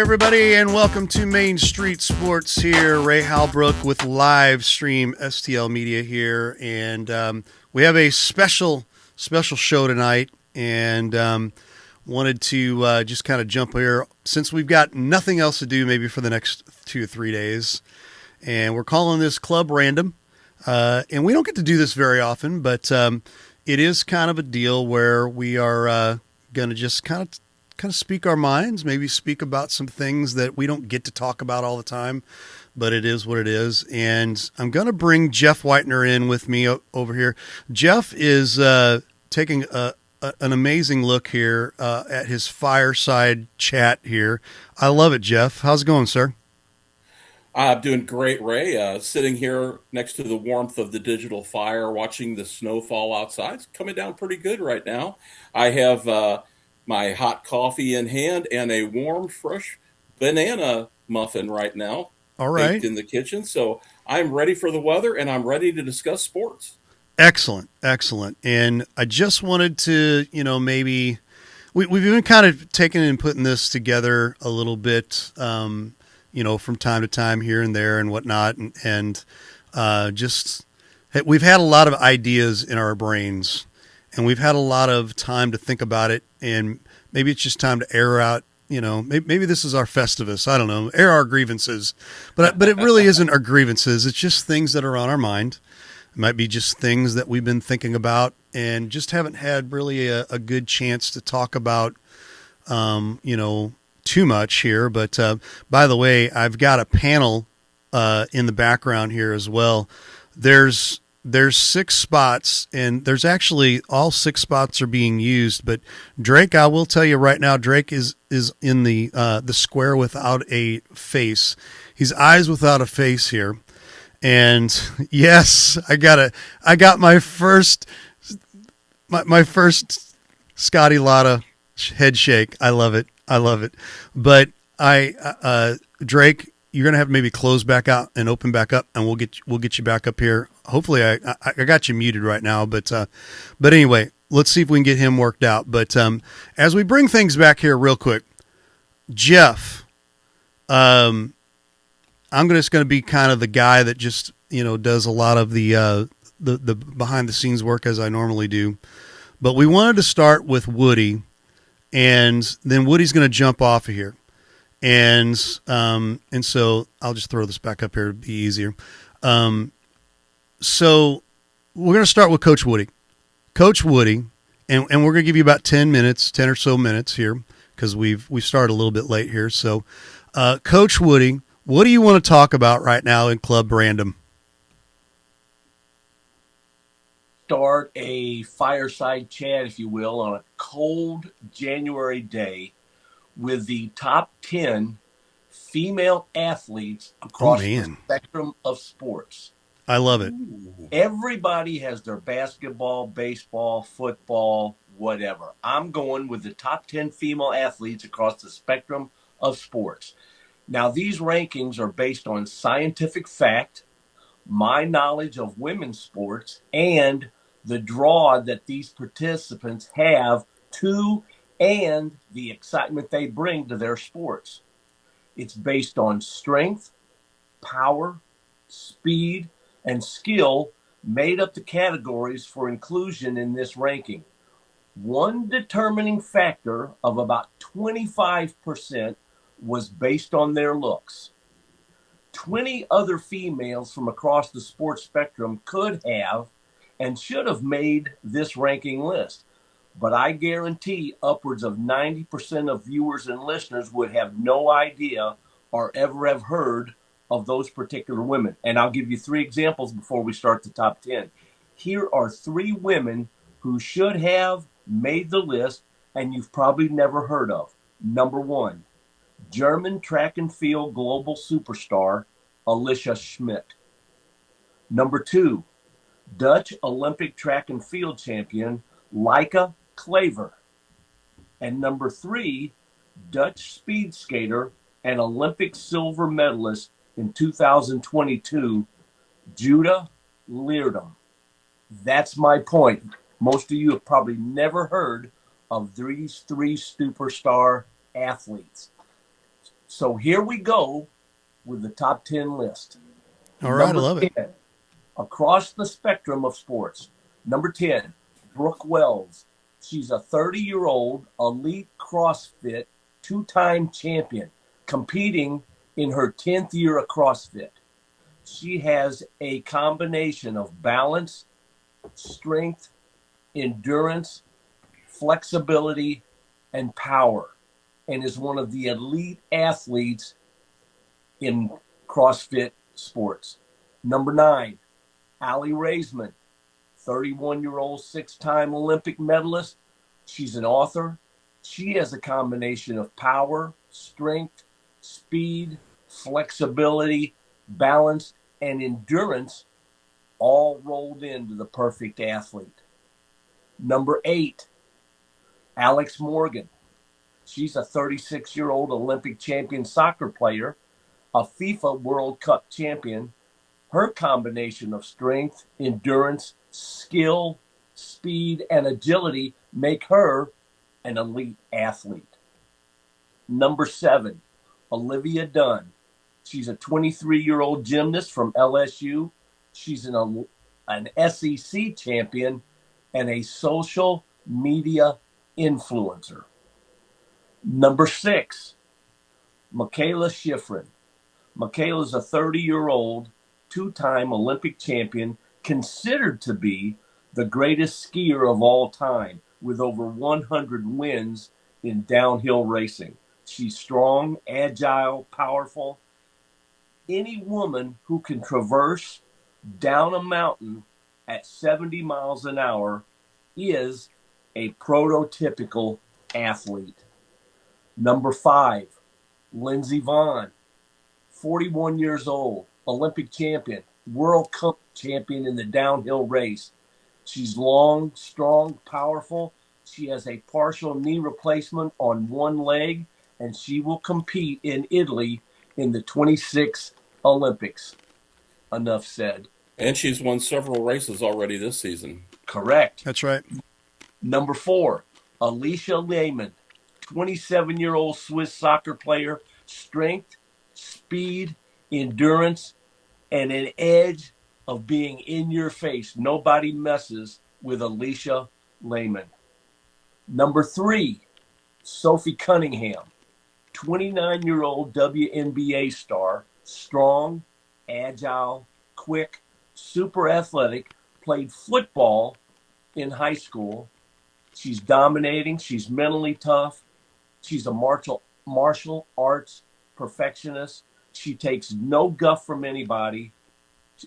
everybody, and welcome to Main Street Sports here. Ray Halbrook with live stream STL Media here, and we have a special show tonight, and wanted to just kind of jump here since we've got nothing else to do maybe for the next 2 or 3 days, and we're calling this Club Random, and we don't get to do this very often, but it is kind of a deal where we are going to just kind of speak our minds, maybe speak about some things that we don't get to talk about all the time, but it is what it is. And I'm going to bring Jeff Whitener in with me over here. Jeff is taking an amazing look here at his fireside chat here. I love it, Jeff. How's it going, sir? I'm doing great, Ray. Sitting here next to the warmth of the digital fire, watching the snow fall outside. It's coming down pretty good right now. I have my hot coffee in hand and a warm, fresh banana muffin right now, All baked right. in the kitchen. So I'm ready for the weather and I'm ready to discuss sports. Excellent. And I just wanted to, maybe we've been kind of taking and putting this together a little bit, from time to time here and there and whatnot. And just, we've had a lot of ideas in our brains, and we've had a lot of time to think about it. And maybe it's just time to air out, maybe this is our Festivus. I don't know, air our grievances, but it really isn't our grievances. It's just things that are on our mind. It might be just things that we've been thinking about and just haven't had really a good chance to talk about, too much here. But by the way, I've got a panel in the background here as well. There's 6 spots, and there's actually all 6 spots are being used. But Drake, I will tell you right now, Drake is in the square without a face. He's eyes without a face here. And yes, I got my first Scotty Lotta head shake. I love it. But Drake, you're gonna have to maybe close back out and open back up, and we'll get you back up here. Hopefully, I got you muted right now, but anyway, let's see if we can get him worked out. But as we bring things back here real quick, Jeff, I'm just going to be kind of the guy that just does a lot of the behind the scenes work as I normally do. But we wanted to start with Woody, and then Woody's going to jump off of here, and so I'll just throw this back up here to be easier. So we're going to start with Coach Woody. Coach Woody, and we're going to give you about 10 or so minutes here, because we started a little bit late here. So, Coach Woody, what do you want to talk about right now in Club Random? Start a fireside chat, if you will, on a cold January day with the top 10 female athletes Oh, across the man. spectrum of sports. I love it. Everybody has their basketball, baseball, football, whatever. I'm going with the top 10 female athletes across the spectrum of sports. Now, these rankings are based on scientific fact, my knowledge of women's sports, and the draw that these participants have to and the excitement they bring to their sports. It's based on strength, power, speed, and skill made up the categories for inclusion in this ranking. One determining factor of about 25% was based on their looks. 20 other females from across the sports spectrum could have and should have made this ranking list. But I guarantee upwards of 90% of viewers and listeners would have no idea or ever have heard of those particular women. And I'll give you 3 examples before we start the top 10. Here are 3 women who should have made the list and you've probably never heard of. Number 1, German track and field global superstar Alicia Schmidt. Number 2, Dutch Olympic track and field champion Laika Klaver. And number 3, Dutch speed skater and Olympic silver medalist in 2022, Judah Leerdam. That's my point. Most of you have probably never heard of these 3 superstar athletes. So here we go with the top 10 list. All right, I Number love it. 10, across the spectrum of sports. Number 10, Brooke Wells. She's a 30-year-old elite CrossFit two-time champion, competing in her 10th year of CrossFit. She has a combination of balance, strength, endurance, flexibility, and power, and is one of the elite athletes in CrossFit sports. Number 9, Allie Raisman, 31-year-old six-time Olympic medalist. She's an author. She has a combination of power, strength, speed, flexibility, balance, and endurance all rolled into the perfect athlete. Number 8, Alex Morgan. She's a 36-year-old Olympic champion soccer player, a FIFA World Cup champion. Her combination of strength, endurance, skill, speed, and agility make her an elite athlete. Number 7, Olivia Dunn. She's a 23-year-old gymnast from LSU. She's an SEC champion and a social media influencer. Number 6, Michaela Schifrin. Michaela's a 30-year-old two-time Olympic champion, considered to be the greatest skier of all time, with over 100 wins in downhill racing. She's strong, agile, powerful. Any woman who can traverse down a mountain at 70 miles an hour is a prototypical athlete. Number 5, Lindsey Vonn, 41 years old, Olympic champion, World Cup champion in the downhill race. She's long, strong, powerful. She has a partial knee replacement on one leg, and she will compete in Italy in the 26 Olympics. Enough said. And she's won several races already this season. Correct. That's right. Number 4, Alicia Lehman, 27-year-old Swiss soccer player, strength, speed, endurance, and an edge of being in your face. Nobody messes with Alicia Lehman. Number 3, Sophie Cunningham, 29-year-old WNBA star, strong, agile, quick, super athletic, played football in high school. She's dominating. She's mentally tough. She's a martial arts perfectionist. She takes no guff from anybody.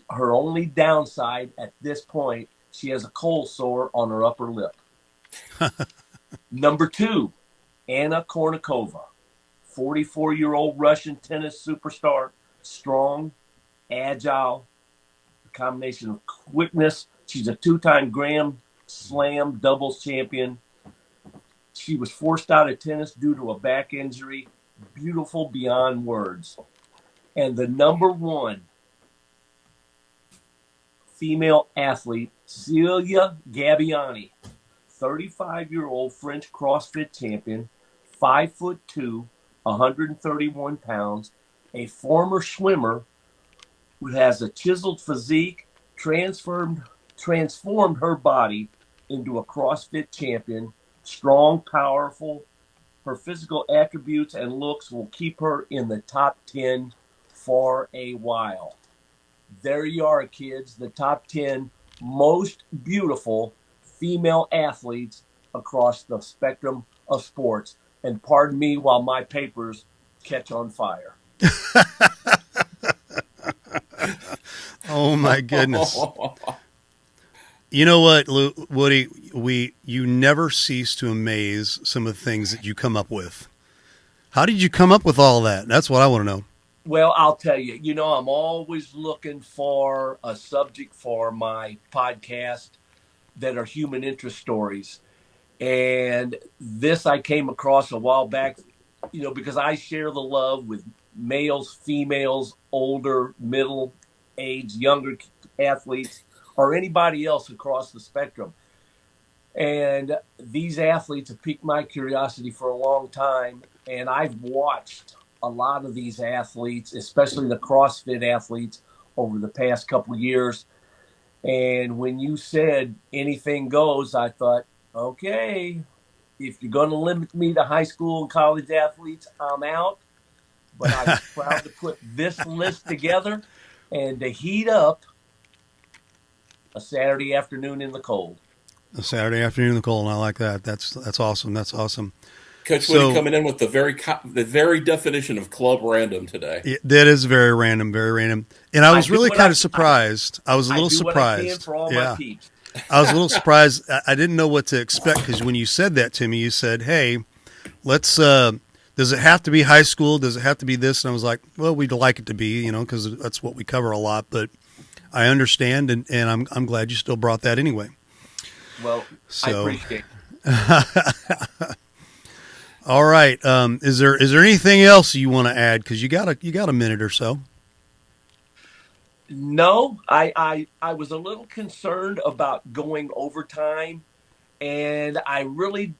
Her only downside at this point, she has a cold sore on her upper lip. Number 2, Anna Kournikova, 44-year-old Russian tennis superstar, strong, agile, a combination of quickness. She's a two-time Grand Slam doubles champion. She was forced out of tennis due to a back injury. Beautiful beyond words. And the number 1 female athlete, Celia Gabbiani, 35-year-old French CrossFit champion, 5'2", 131 pounds, a former swimmer who has a chiseled physique, transformed her body into a CrossFit champion, strong, powerful. Her physical attributes and looks will keep her in the top 10 for a while. There you are, kids, the top 10 most beautiful female athletes across the spectrum of sports. And pardon me while my papers catch on fire. Oh my goodness. You know what, Woody? You never cease to amaze some of the things that you come up with. How did you come up with all that? That's what I want to know. Well, I'll tell you, I'm always looking for a subject for my podcast that are human interest stories. And this I came across a while back, because I share the love with males, females, older, middle age, younger athletes, or anybody else across the spectrum. And these athletes have piqued my curiosity for a long time. And I've watched a lot of these athletes, especially the CrossFit athletes, over the past couple of years. And when you said anything goes, I thought, okay, if you're going to limit me to high school and college athletes, I'm out. But I was proud to put this list together and to heat up a Saturday afternoon in the cold. A Saturday afternoon in the cold, and I like that. That's awesome. That's awesome. Coach So Woody coming in with the very definition of club random today. that is very random, very random. And I was really kind of I surprised. I was a little do what I can surprised. for all my Yeah, peeps. I was a little surprised. I didn't know what to expect because when you said that to me, you said, "Hey, let's." Does it have to be high school? Does it have to be this? And I was like, "Well, we'd like it to be, because that's what we cover a lot." But I understand, and I'm glad you still brought that anyway. Well, I So, appreciate it. all right. Is there anything else you want to add? Because you got a minute or so. No, I was a little concerned about going overtime, and I really,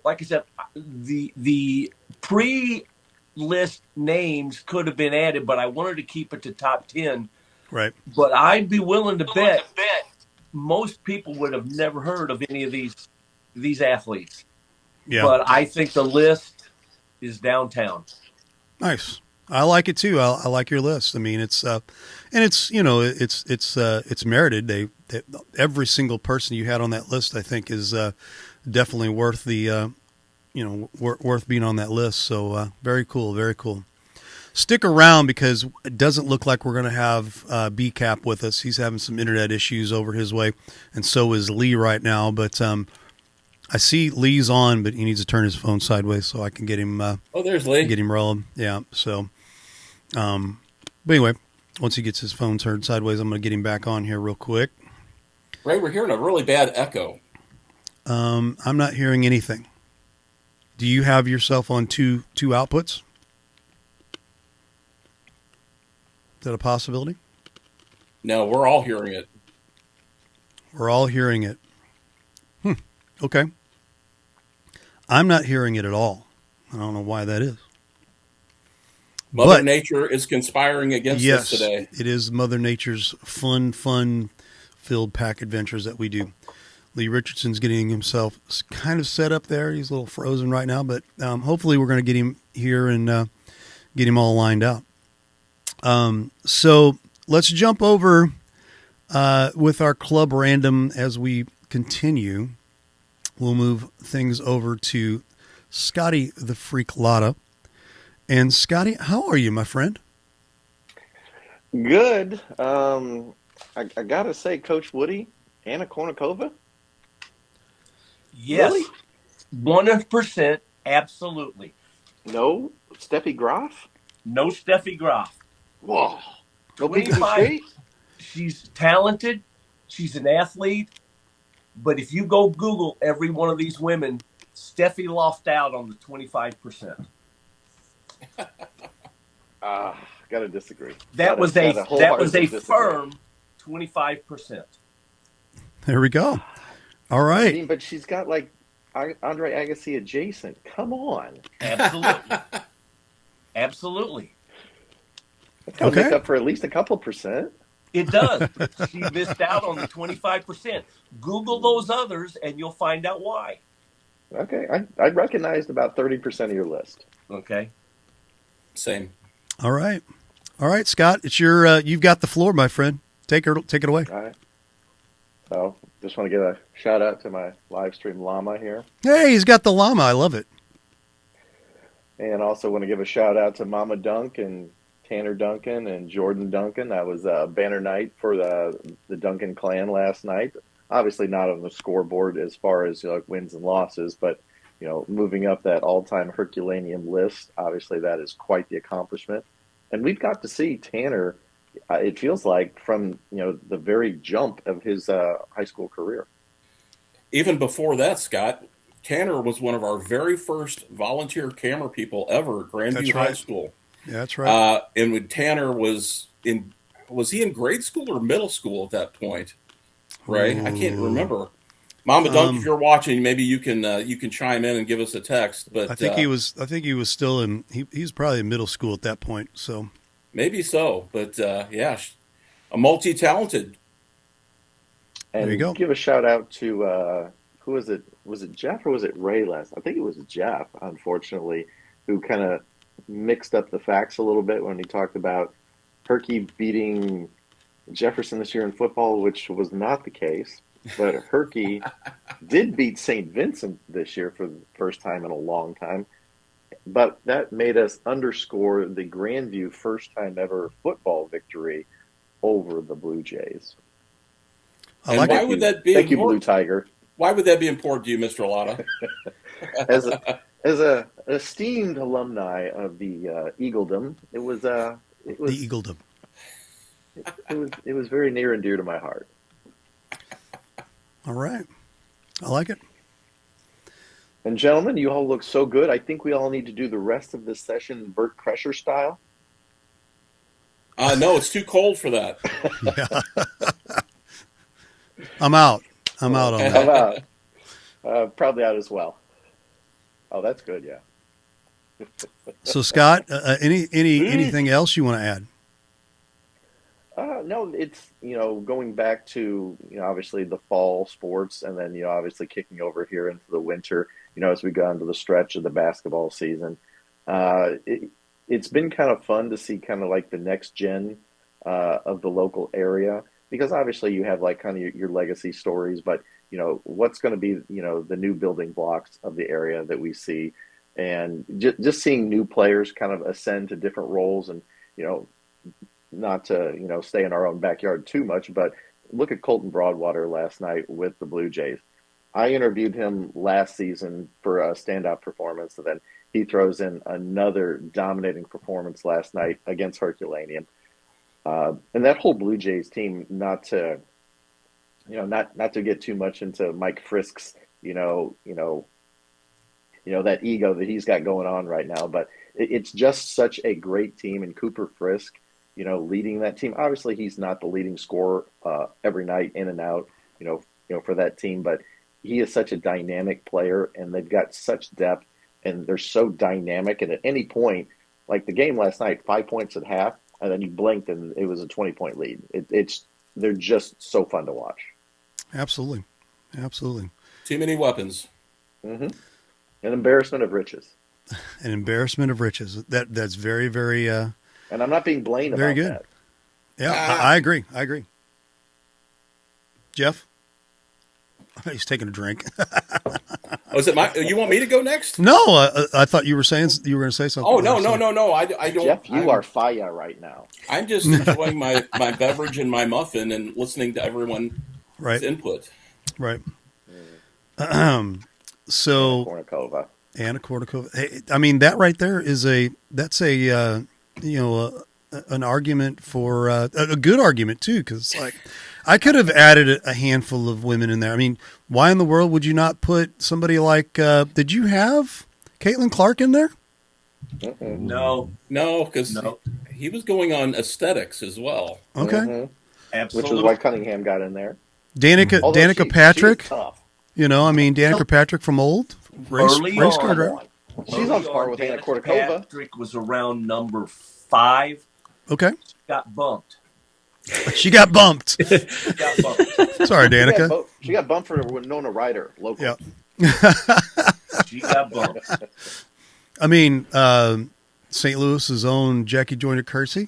like I said, the pre-list names could have been added, but I wanted to keep it to top 10. Right. But I'd be willing to bet most people would have never heard of any of these athletes. Yeah. But I think the list is downtown. Nice. I like it too. I like your list. I mean, it's and it's it's merited. They every single person you had on that list, I think, is definitely worth the worth being on that list. So very cool, very cool. Stick around because it doesn't look like we're going to have BCAP with us. He's having some internet issues over his way, and so is Lee right now. But I see Lee's on, but he needs to turn his phone sideways so I can get him. There's Lee. Get him rolling. Yeah. So, but anyway, once he gets his phone turned sideways, I'm going to get him back on here real quick. Ray, we're hearing a really bad echo. I'm not hearing anything. Do you have yourself on two outputs? Is that a possibility? No, we're all hearing it. We're all hearing it. Okay. I'm not hearing it at all. I don't know why that is. Mother Nature is conspiring against us today. It is Mother Nature's fun-filled pack adventures that we do. Lee Richardson's getting himself kind of set up there. He's a little frozen right now, but hopefully we're going to get him here and get him all lined up. So let's jump over with our club random as we continue. We'll move things over to Scotty the Freak Lotta. And Scotty, how are you, my friend? Good. I gotta say, Coach Woody, Anna Kournikova. Yes, Really? 100%, absolutely. No, Steffi Graf. No Steffi Graf. Whoa. No Peter 25. State. She's talented. She's an athlete. But if you go Google every one of these women, Steffi lost out on the 25%. Gotta disagree. That was a wholeheartedly disagree. firm 25%. There we go. All I right. mean, but she's got like Andre Agassi adjacent. Come on. Absolutely. Absolutely. That's gotta Okay. make up for at least a couple percent. It does. She missed out on the 25%. Google those others and you'll find out why. Okay, I recognized about 30% of your list. Okay. Same. All right. All right, Scott, it's your you've got the floor, my friend. Take it away. All right. So, just want to give a shout out to my live stream llama here. Hey, he's got the llama. I love it. And also want to give a shout out to Mama Dunk and Tanner Duncan and Jordan Duncan. That was a banner night for the Duncan clan last night. Obviously not on the scoreboard as far as wins and losses, but moving up that all-time Herculaneum list, obviously that is quite the accomplishment. And we've got to see Tanner, it feels like, from the very jump of his high school career. Even before that, Scott, Tanner was one of our very first volunteer camera people ever at Grandview That's High right. School. Yeah, that's right. And when Tanner was he in grade school or middle school at that point? Ray, I can't remember. Mama Dunk, if you're watching, maybe you can chime in and give us a text. But I think he was. I think he was still in. He was probably in middle school at that point. So maybe so. But yeah, a multi-talented. And There you go. give a shout out to who was it? Was it Jeff or was it Ray last? I think it was Jeff, unfortunately, who kind of mixed up the facts a little bit when he talked about Herky beating Jefferson this year in football, which was not the case. But Herky did beat St. Vincent this year for the first time in a long time. But that made us underscore the Grandview first time ever football victory over the Blue Jays. I And like why it. would that be Thank you, Blue important? Tiger. Why would that be important to you, Mr. Lotta? As a esteemed alumni of the Eagledom, it was The Eagledom. it was very near and dear to my heart. All right, I like it. And gentlemen, you all look so good. I think we all need to do the rest of this session Burt Kreischer style. No, it's too cold for that. I'm out. I'm out on How that. about probably out as well? Oh, that's good. Yeah. So Scott, anything else you want to add? No, it's, going back to, obviously the fall sports and then, obviously kicking over here into the winter, as we go into the stretch of the basketball season. It's been kind of fun to see kind of like the next gen of the local area, because obviously you have like kind of your legacy stories, but, what's going to be, the new building blocks of the area that we see, and just seeing new players kind of ascend to different roles and, not to, stay in our own backyard too much, but look at Colton Broadwater last night with the Blue Jays. I interviewed him last season for a standout performance, and then he throws in another dominating performance last night against Herculaneum. And that whole Blue Jays team, not to get too much into Mike Frisk's, that ego that he's got going on right now, but it's just such a great team, and Cooper Frisk, leading that team. Obviously, he's not the leading scorer every night in and out, for that team, but he is such a dynamic player, and they've got such depth, and they're so dynamic. And at any point, like the game last night, 5 points at half, and then you blinked and it was a 20-point lead. They're just so fun to watch. Absolutely. Too many weapons. Mm-hmm. An embarrassment of riches. An embarrassment of riches. That's very, very. And I'm not being blamed Very about good. that. Yeah, I agree. Jeff, he's taking a drink. Oh, is it you want me to go next? No, I thought you were saying you were going to say something. Oh, no. I don't. Jeff, you are fire right now. I'm just enjoying my beverage and my muffin and listening to everyone's Right. input. Right. So Kornikova. Anna Kournikova. Hey, I mean, that right there is an argument for a good argument too, because like I could have added a handful of women in there. I mean, why in the world would you not put somebody like? Did you have Caitlin Clark in there? No, because he was going on aesthetics as well. Okay, Mm-hmm. absolutely. Which is why Cunningham got in there. Danica Although she Patrick. is tough. Danica Patrick from old race Early car on. driver. She's on par with Anna Kournikova. Patrick was around number 5. Okay, Got bumped. she got bumped. Got bumped. Sorry, Danica. She got bumped for Winona Ryder local. Yeah. She got bumped. I mean, St. Louis's own Jackie Joyner-Kersey.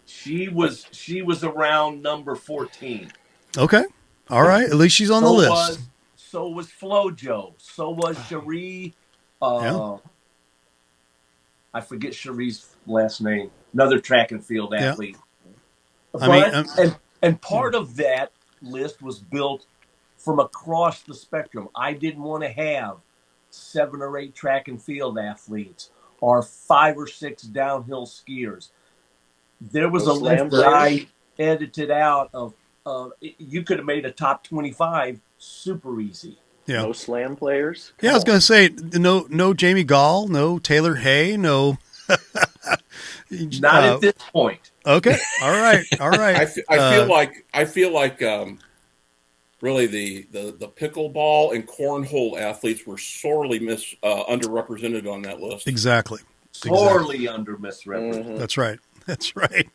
She was around number 14. Okay. All right. At least she's on the list. So was FloJo. So was Cherie. Yeah. I forget Cherie's last name. Another track and field athlete. And part of that list was built from across the spectrum. I didn't want to have 7 or 8 track and field athletes or 5 or 6 downhill skiers. There was a list that I edited out of. You could have made a top 25 super easy. Yeah. No slam players. Yeah, I was going to say no Jamie Gall, no Taylor Hay, no. Not at this point. Okay. All right. I feel like really the pickleball and cornhole athletes were sorely underrepresented on that list. Exactly. Sorely under misrepresented. That's right. That's right.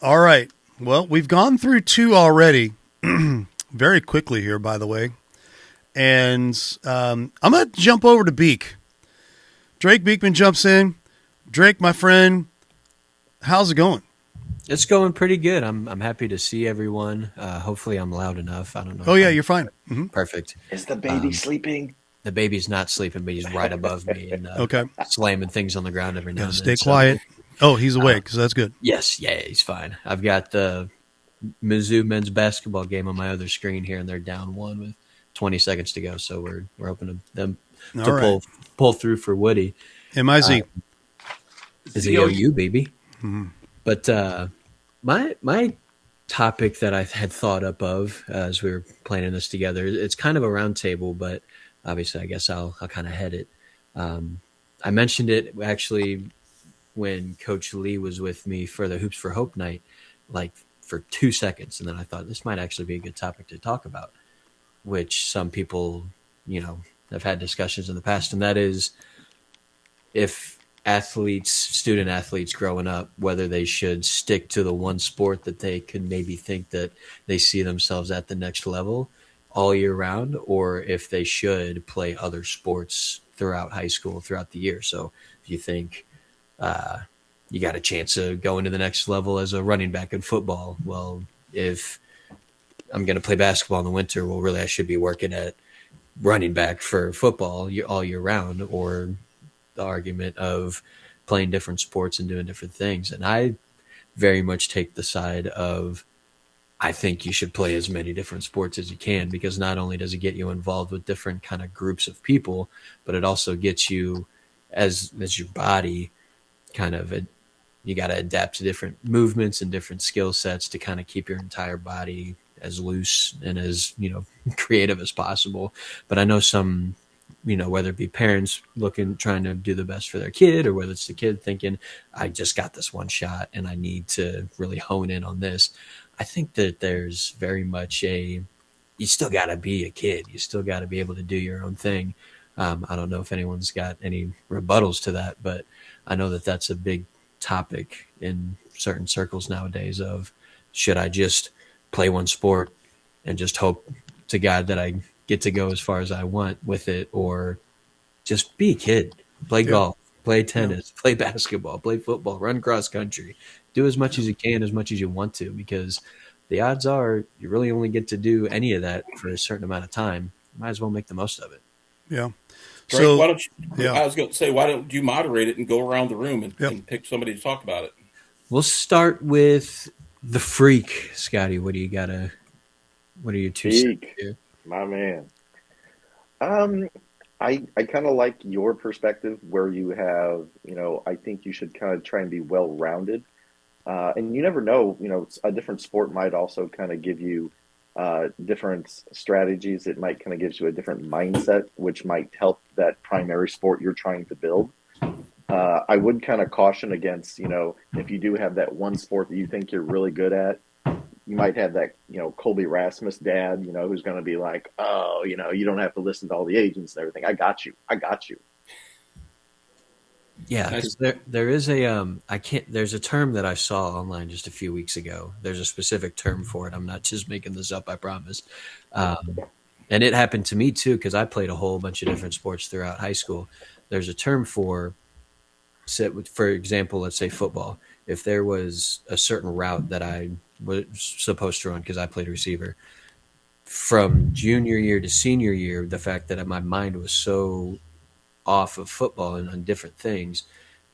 All right. Well, we've gone through 2 already very quickly here, by the way. And I'm going to jump over to Beak. Drake Beekman jumps in. Drake, my friend, how's it going? It's going pretty good. I'm happy to see everyone. Hopefully I'm loud enough. I don't know. Oh, yeah, you're fine. Mm-hmm. Perfect. Is the baby sleeping? The baby's not sleeping, but he's right above me and Okay. slamming things on the ground every now and then. Stay quiet. Oh, he's awake, so that's good. Yes, yeah, he's fine. I've got the Mizzou men's basketball game on my other screen here, and they're down 1 with 20 seconds to go. So we're hoping them All to right. pull through for Woody. MIZ. Is it OU, baby? Mhm. But my topic that I had thought up of as we were planning this together, it's kind of a round table, but obviously I guess I'll kind of head it. I mentioned it actually when Coach Lee was with me for the Hoops for Hope night, like for 2 seconds. And then I thought this might actually be a good topic to talk about, which some people, have had discussions in the past. And that is if student athletes growing up, whether they should stick to the one sport that they could maybe think that they see themselves at the next level all year round, or if they should play other sports throughout high school, throughout the year. So if you think you got a chance of going to the next level as a running back in football, well, if I'm going to play basketball in the winter, well, really I should be working at running back for football all year round, or the argument of playing different sports and doing different things. And I very much take the side of, I think you should play as many different sports as you can, because not only does it get you involved with different kind of groups of people, but it also gets you as your body kind of, you got to adapt to different movements and different skill sets to kind of keep your entire body as loose and as, creative as possible. But I know some, whether it be parents trying to do the best for their kid, or whether it's the kid thinking, I just got this one shot and I need to really hone in on this. I think that there's very much you still got to be a kid. You still got to be able to do your own thing. I don't know if anyone's got any rebuttals to that, but I know that that's a big topic in certain circles nowadays of, should I just play one sport and just hope to God that I get to go as far as I want with it, or just be a kid, play golf, play tennis, play basketball, play football, run cross country, do as much as you can, as much as you want to, because the odds are you really only get to do any of that for a certain amount of time. Might as well make the most of it. Yeah. Drake, So, why don't you, I was going to say, why don't you moderate it and go around the room and pick somebody to talk about it? We'll start with the freak, Scotty. What are your 2 cents here? My man. I kind of like your perspective where you have, I think you should kind of try and be well-rounded. And you never know, a different sport might also kind of give you different strategies. It might kind of gives you a different mindset, which might help that primary sport you're trying to build. I would kind of caution against, if you do have that one sport that you think you're really good at, you might have that, Colby Rasmus dad, who's going to be like, oh, you don't have to listen to all the agents and everything. I got you. Yeah, because there is there's a term that I saw online just a few weeks ago. There's a specific term for it. I'm not just making this up, I promise. And it happened to me too, because I played a whole bunch of different sports throughout high school. There's a term for example, let's say football. If there was a certain route that I was supposed to run, because I played receiver, from junior year to senior year, the fact that my mind was so off of football and on different things,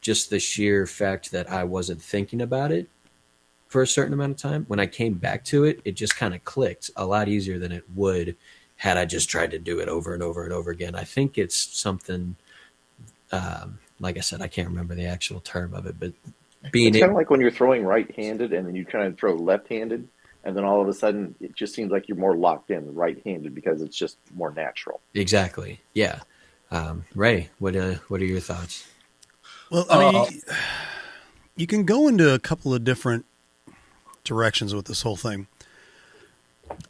just the sheer fact that I wasn't thinking about it for a certain amount of time, when I came back to it, it just kind of clicked a lot easier than it would had I just tried to do it over and over and over again. I think it's something, like I said, I can't remember the actual term of it, but It's kind of like when you're throwing right-handed and then you try and throw left-handed, and then all of a sudden it just seems like you're more locked in right-handed because it's just more natural. Exactly. Yeah. Ray, what are your thoughts? Well, I mean, you can go into a couple of different directions with this whole thing.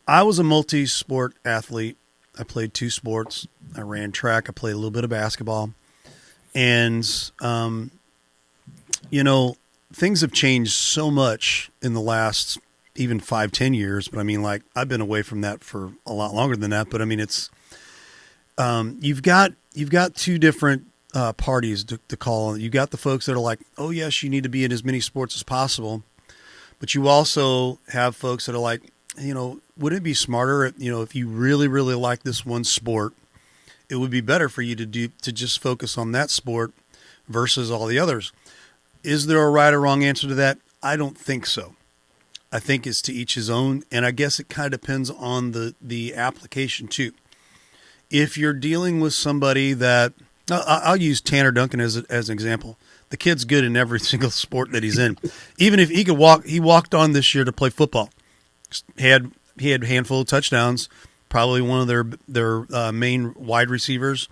I was a multi-sport athlete. I played two sports. I ran track. I played a little bit of basketball. And, you know, things have changed so much in the last even 5, 10 years. But I mean, like, I've been away from that for a lot longer than that. But I mean, it's, you've got two different parties to call. You've got the folks that are like, oh, yes, you need to be in as many sports as possible. But you also have folks that are like, would it be smarter, if you really, really like this one sport, it would be better for you to just focus on that sport versus all the others. Is there a right or wrong answer to that? I don't think so. I think it's to each his own, and I guess it kind of depends on the application too. If you're dealing with somebody that I'll use Tanner Duncan as an example. The kid's good in every single sport that he's in. Even if he walked on this year to play football. He had a handful of touchdowns, probably one of their main wide receivers,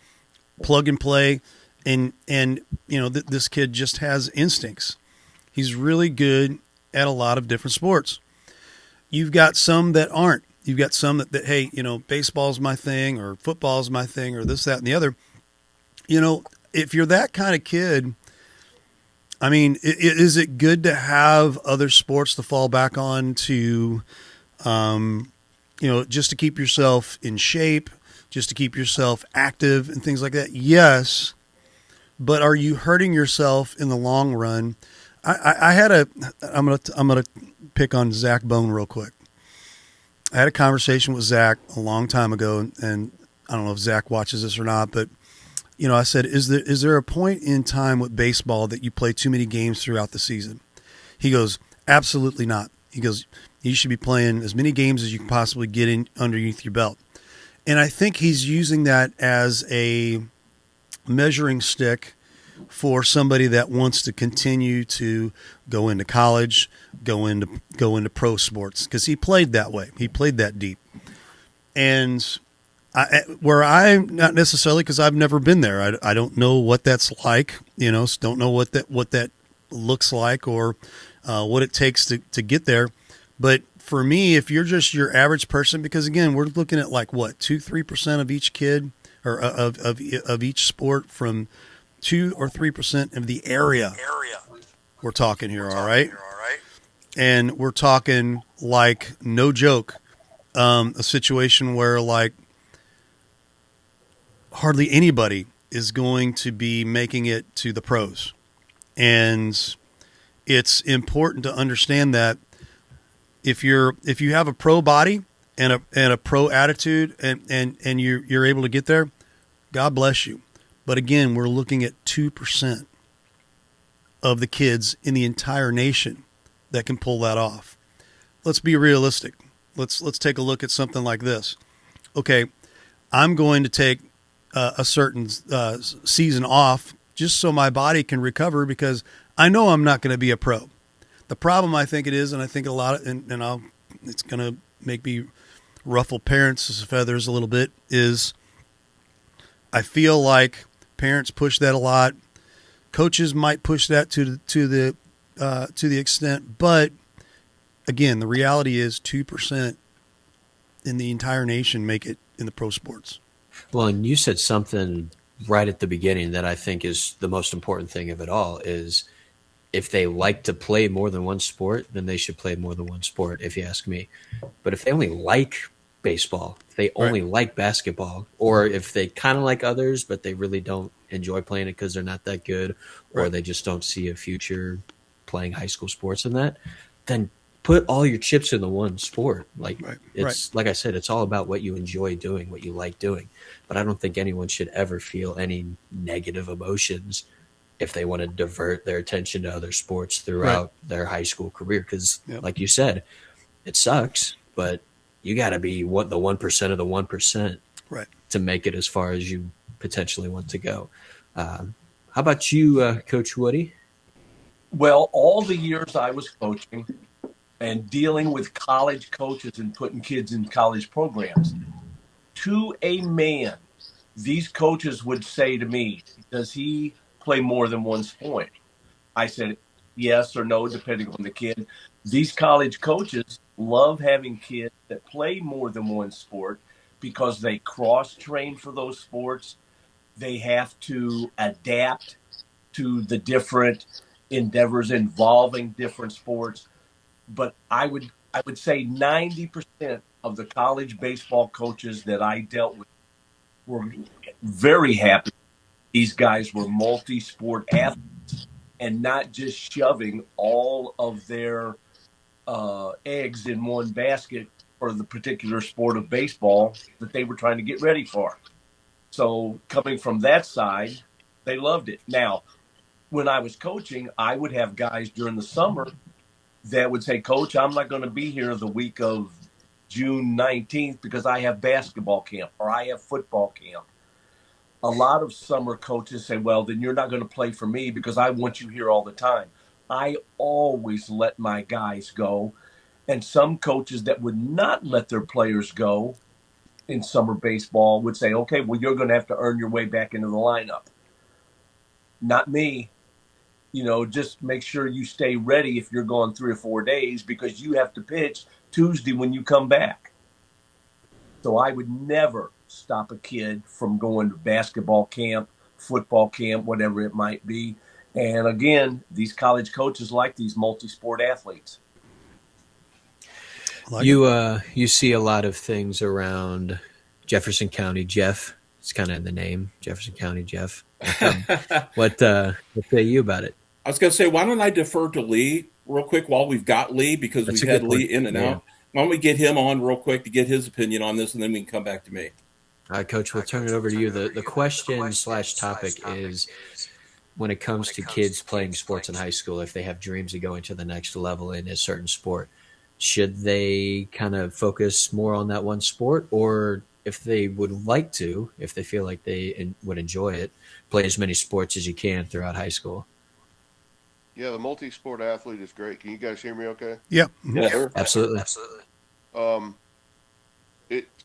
plug and play, and this kid just has instincts. He's really good at a lot of different sports. You've got some that aren't. You've got some that hey, baseball's my thing, or football's my thing, or this, that, and the other. If you're that kind of kid, I mean, is it good to have other sports to fall back on to, just to keep yourself in shape, just to keep yourself active and things like that? Yes. But are you hurting yourself in the long run? I'm going to pick on Zach Bone real quick. I had a conversation with Zach a long time ago, and I don't know if Zach watches this or not, but I said, is there a point in time with baseball that you play too many games throughout the season? He goes, absolutely not. He goes, you should be playing as many games as you can possibly get in underneath your belt. And I think he's using that as a measuring stick for somebody that wants to continue to go into college, go into pro sports, because he played that way. He played that deep. And where I'm not necessarily, because I've never been there. I don't know what that's like. Don't know what that looks like, or what it takes to get there. But for me, if you're just your average person, because again, we're looking at like what 2-3% of each kid, or of each sport, from 2 or 3% of the area. We're talking here, all right. And we're talking like, no joke, a situation where like hardly anybody is going to be making it to the pros. And it's important to understand that if you have a pro body and a pro attitude, and you're able to get there, God bless you. But again, we're looking at 2% of the kids in the entire nation that can pull that off. Let's be realistic. Let's take a look at something like this. Okay, I'm going to take a certain season off just so my body can recover, because I know I'm not going to be a pro. The problem I think it is, and I think a lot of, it's going to make me ruffle parents' feathers a little bit, is I feel like parents push that a lot. Coaches might push that to the extent, but again, the reality is 2% in the entire nation make it in the pro sports. Well, and you said something right at the beginning that I think is the most important thing of it all, is if they like to play more than one sport, then they should play more than one sport, if you ask me. But if they only like baseball, if they only like basketball, or if they kind of like others, but they really don't enjoy playing it because they're not that good, or they just don't see a future playing high school sports in that, then put all your chips in the one sport. Like like I said, it's all about what you enjoy doing, what you like doing. But I don't think anyone should ever feel any negative emotions if they want to divert their attention to other sports throughout their high school career. Because like you said, it sucks, but you got to be the 1% of the 1% to make it as far as you potentially want to go. How about you, Coach Woody? Well, all the years I was coaching and dealing with college coaches and putting kids in college programs, to a man, these coaches would say to me, does he play more than one sport? I said, yes or no, depending on the kid. These college coaches love having kids that play more than one sport because they cross train for those sports. They have to adapt to the different endeavors involving different sports. But I would say 90% of the college baseball coaches that I dealt with were very happy. These guys were multi-sport athletes and not just shoving all of their eggs in one basket for the particular sport of baseball that they were trying to get ready for. So coming from that side, they loved it. Now, when I was coaching, I would have guys during the summer that would say, Coach, I'm not going to be here the week of June 19th because I have basketball camp or I have football camp. A lot of summer coaches say, well, then you're not going to play for me because I want you here all the time. I always let my guys go. And some coaches that would not let their players go in summer baseball would say, okay, well, you're going to have to earn your way back into the lineup. Not me. Just make sure you stay ready if you're going 3 or 4 days because you have to pitch Tuesday when you come back. So I would never stop a kid from going to basketball camp, football camp, whatever it might be. And again, these college coaches like these multi-sport athletes. You see a lot of things around Jefferson County Jeff. It's kind of in the name, Jefferson County Jeff. What say you about it? I was going to say, why don't I defer to Lee real quick while we've got Lee, because That's we've a had good Lee point. in and Yeah. out. Why don't we get him on real quick to get his opinion on this, and then we can come back to me. All right, Coach, we'll turn it over to you. The question / topic is, when it comes to kids playing sports in high school, if they have dreams of going to the next level in a certain sport, should they kind of focus more on that one sport, or if they would like to, if they feel like they would enjoy it, play as many sports as you can throughout high school? Yeah, the multi-sport athlete is great. Can you guys hear me okay? Yep. Yes, sir. Absolutely. Um,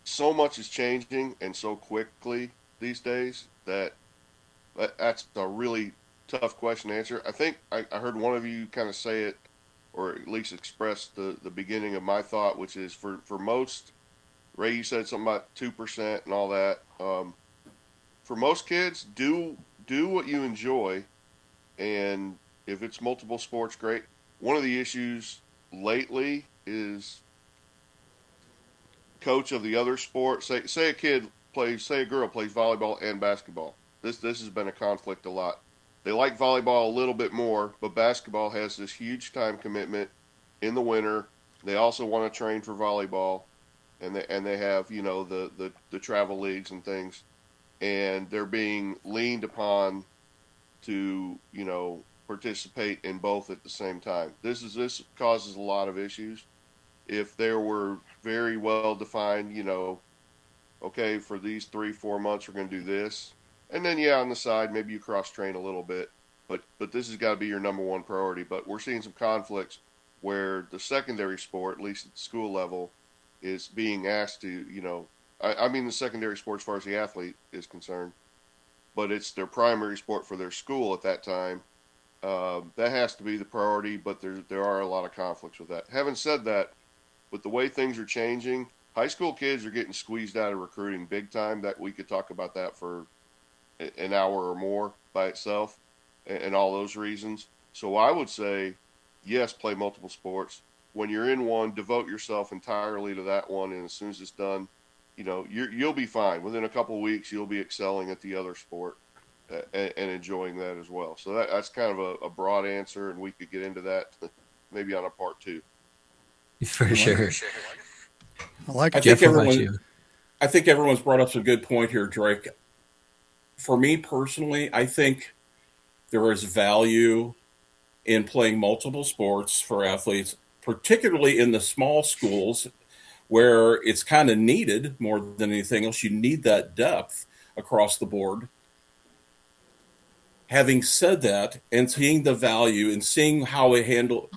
so much is changing and so quickly these days that's a really tough question to answer. I think I heard one of you kind of say it, or at least express the beginning of my thought, which is for most, Ray, you said something about 2% and all that. For most kids, do what you enjoy, and if it's multiple sports, great. One of the issues lately is coach of the other sport. Say a kid plays, say a girl plays volleyball and basketball. This has been a conflict a lot. They like volleyball a little bit more, but basketball has this huge time commitment in the winter. They also want to train for volleyball, and they have the travel leagues and things, and they're being leaned upon to participate in both at the same time. This causes a lot of issues. If there were very well defined, okay, for these 3-4 months we're going to do this, and then on the side maybe you cross train a little bit, but this has got to be your number one priority. But we're seeing some conflicts where the secondary sport, at least at the school level, is being asked to, I mean the secondary sport as far as the athlete is concerned, but it's their primary sport for their school at that time. That has to be the priority, but there are a lot of conflicts with that. Having said that, with the way things are changing, high school kids are getting squeezed out of recruiting big time. That we could talk about that for an hour or more by itself, and all those reasons. So I would say, yes, play multiple sports. When you're in one, devote yourself entirely to that one, and as soon as it's done, you'll be fine. Within a couple of weeks, you'll be excelling at the other sport and enjoying that as well. So that's kind of a broad answer, and we could get into that maybe on a part 2. For sure. I like I it. Jeff, think what about everyone, you? I think everyone's brought up some good point here, Drake. For me personally, I think there is value in playing multiple sports for athletes, particularly in the small schools where it's kind of needed more than anything else. You need that depth across the board. Having said that, and seeing the value and seeing how it handle,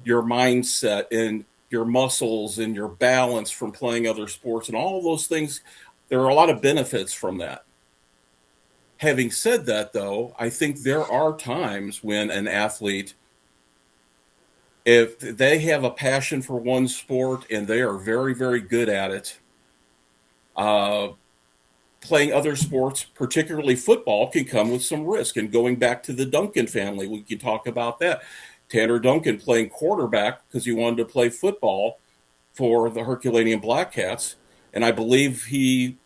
your mindset and your muscles and your balance from playing other sports and all of those things, there are a lot of benefits from that. Having said that, though, I think there are times when an athlete if they have a passion for one sport and they are very, very good at it, uh, playing other sports, particularly football, can come with some risk. And going back to the Duncan family, we can talk about that. Tanner Duncan playing quarterback because he wanted to play football for the Herculaneum Black Cats. And I know he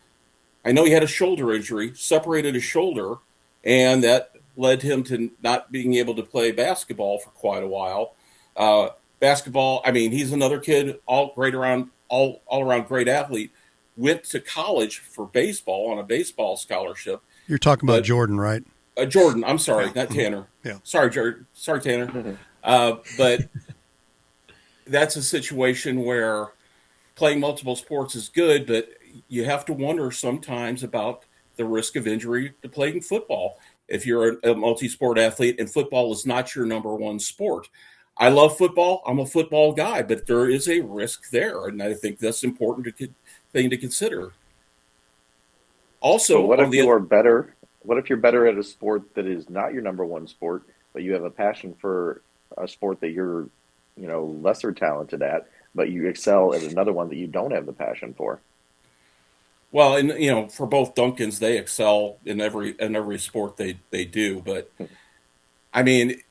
had a shoulder injury, separated his shoulder, and that led him to not being able to play basketball for quite a while. Basketball, I mean, he's another kid, all around great athlete. Went to college for baseball on a baseball scholarship. You're talking about But Jordan, right? Jordan, I'm sorry, not Tanner. Yeah. Sorry, Jordan. Sorry, Tanner. But that's a situation where playing multiple sports is good, but you have to wonder sometimes about the risk of injury to playing football. If you're a multi-sport athlete and football is not your number one sport. I love football. I'm a football guy, but there is a risk there, and I think that's important thing to consider. Also, So what on if the you're better? What if you're better at a sport that is not your number one sport, but you have a passion for a sport that you're, lesser talented at, but you excel at another one that you don't have the passion for? well, and for both Duncans, they excel in every sport they do. But I mean,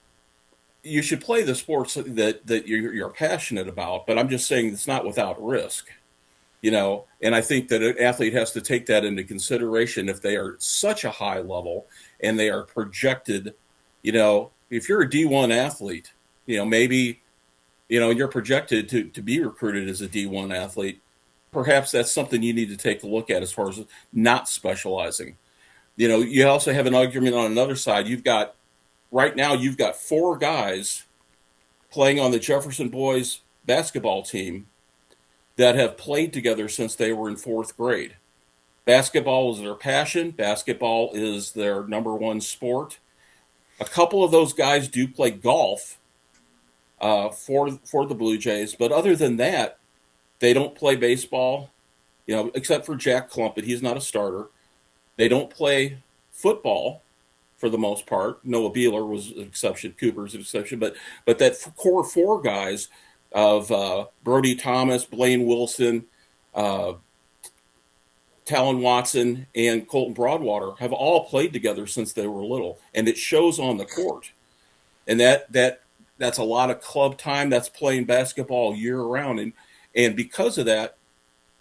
you should play the sports that you're passionate about. But I'm just saying it's not without risk. And I think that an athlete has to take that into consideration if they are such a high level and they are projected. If you're a D1 athlete, maybe you're projected to be recruited as a D1 athlete. Perhaps that's something you need to take a look at as far as not specializing. You also have an argument on another side. Right now you've got 4 guys playing on the Jefferson boys basketball team that have played together since they were in 4th grade. Basketball is their passion. Basketball is their number one sport. A couple of those guys do play golf for the Blue Jays, but other than that, they don't play baseball. Except for Jack Clumpett, he's not a starter. They don't play football for the most part. Noah Beeler was an exception. Cooper's an exception, but that core 4 guys of Brody Thomas, Blaine Wilson, Talon Watson, and Colton Broadwater have all played together since they were little, and it shows on the court. And that's a lot of club time. That's playing basketball year round, and because of that,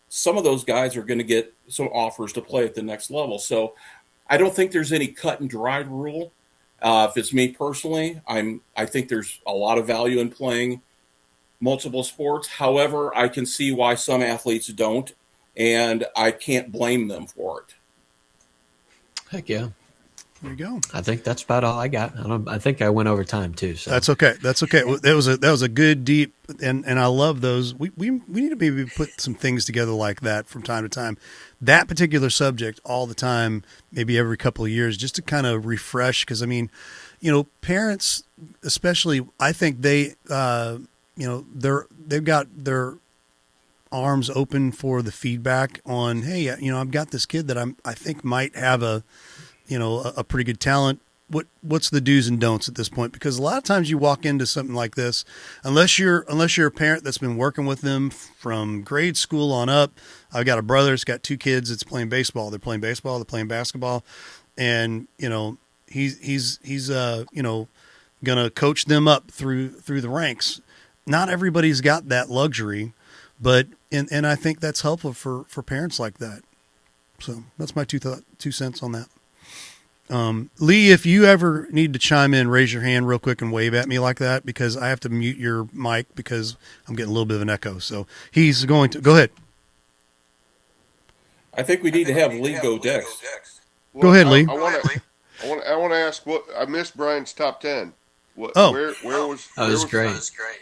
some of those guys are going to get some offers to play at the next level. So I don't think there's any cut and dried rule. If it's me personally, I think there's a lot of value in playing multiple sports. However, I can see why some athletes don't, and I can't blame them for it. Heck yeah. There you go. I think that's about all I got. I think I went over time too. So That's okay. That's okay. That was a good deep, and I love those. We need to maybe put some things together like that from time to time. That particular subject all the time, maybe every couple of years, just to kind of refresh. Because I mean, parents, especially, I think they've got their arms open for the feedback on, hey, I've got this kid that I think might have a pretty good talent. What's the do's and don'ts at this point? Because a lot of times you walk into something like this, unless you're a parent that's been working with them from grade school on up. I've got a brother that's got 2 kids that's playing baseball. They're playing baseball. They're playing basketball, and he's gonna coach them up through the ranks. Not everybody's got that luxury, but and I think that's helpful for parents like that. So that's my 2 cents on that. Lee, if you ever need to chime in, raise your hand real quick and wave at me like that, because I have to mute your mic because I'm getting a little bit of an echo. So he's going to go ahead. I think we need to have Lee go next. Go ahead, Lee. I want to ask what I missed Brian's top 10. Oh. Where was that was great.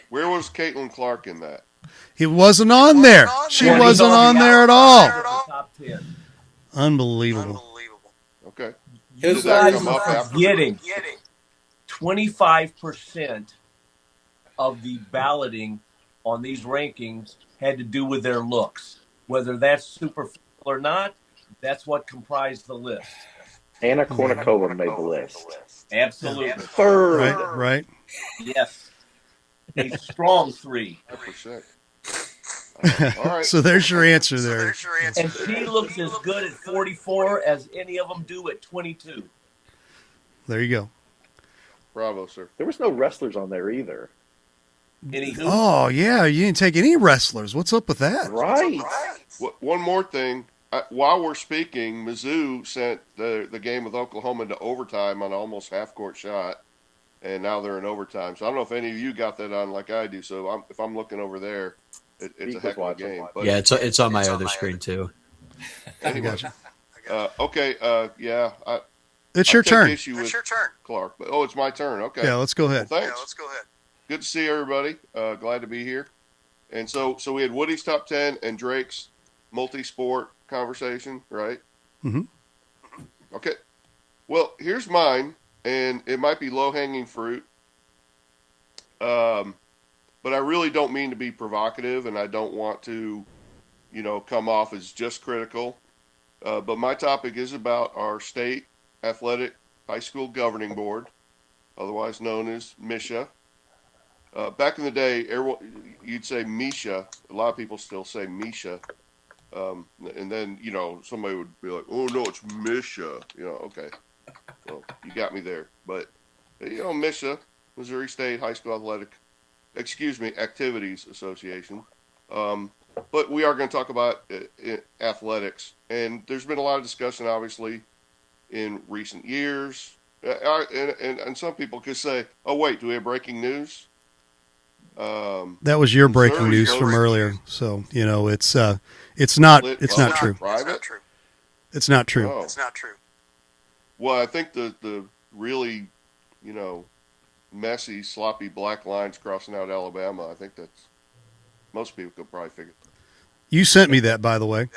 Where was Caitlin Clark in that? He wasn't on there. She wasn't on there at all. Top 10. Unbelievable. Okay. You His guys come up are after? getting 25% of the balloting on these rankings had to do with their looks. Whether that's superficial or not, that's what comprised the list. Anna Kournikova made the list. Absolutely. Third. Right. Yes. A strong 3. 5%. All right. So there's your answer there. And she looks as good at 44 as any of them do at 22. There you go. Bravo, sir. There was no wrestlers on there either. Anywho, Oh yeah, you didn't take any wrestlers. What's up with that? Right. One more thing. While we're speaking, Mizzou sent the game with Oklahoma to overtime on an almost half-court shot, and now they're in overtime. So I don't know if any of you got that on like I do. So if I'm looking over there, it's Pete a was heck of a watching. game. But Yeah, it's on my other screen too. anyway, Gotcha. okay. Yeah, It's your take turn. issue with Clark, but it's my turn. Okay. Yeah, let's go ahead. Well, thanks. Good to see everybody. Glad to be here. And so we had Woody's top 10 and Drake's multi-sport conversation, right? Mhm. Okay. Well, here's mine, and it might be low-hanging fruit. But I really don't mean to be provocative, and I don't want to, come off as just critical. But my topic is about our state athletic high school governing board, otherwise known as MISHA. Back in the day, you'd say Misha. A lot of people still say Misha. And then, somebody would be like, oh, no, it's Misha. Okay. Well, you got me there. But, MISHA, Missouri State High School Activities Association. But we are going to talk about athletics. And there's been a lot of discussion, obviously, in recent years. And some people could say, oh, wait, do we have breaking news? That was your breaking news from earlier. So it's not true. Private? It's not true. Oh. Well, I think the really, messy, sloppy black lines crossing out Alabama, I think that's most people could probably figure. You sent me that, by the way.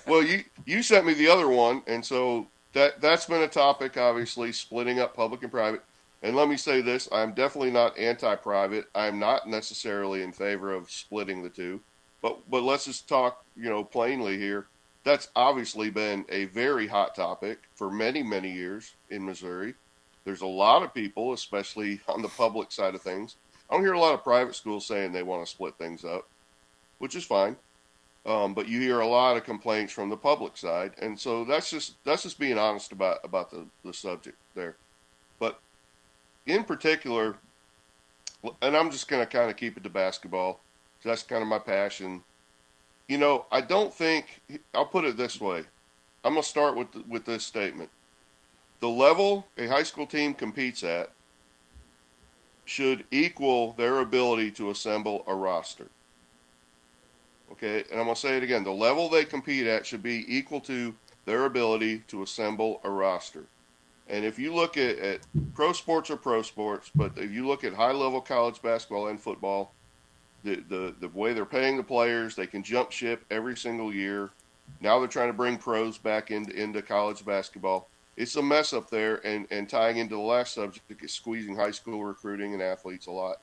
Well, you sent me the other one, and so that's been a topic, obviously, splitting up public and private. And let me say this, I'm definitely not anti-private. I'm not necessarily in favor of splitting the two. But let's just talk, plainly here. That's obviously been a very hot topic for many, many years in Missouri. There's a lot of people, especially on the public side of things. I don't hear a lot of private schools saying they want to split things up, which is fine. But you hear a lot of complaints from the public side. And so that's just being honest about the subject there. But in particular, and I'm just going to kind of keep it to basketball. That's kind of my passion. I don't think, I'll put it this way. I'm going to start with this statement. The level a high school team competes at should equal their ability to assemble a roster. Okay, and I'm going to say it again. The level they compete at should be equal to their ability to assemble a roster. And if you look at pro sports, but if you look at high-level college basketball and football, the way they're paying the players, they can jump ship every single year. Now they're trying to bring pros back into college basketball. It's a mess up there, and tying into the last subject, it's squeezing high school recruiting and athletes a lot.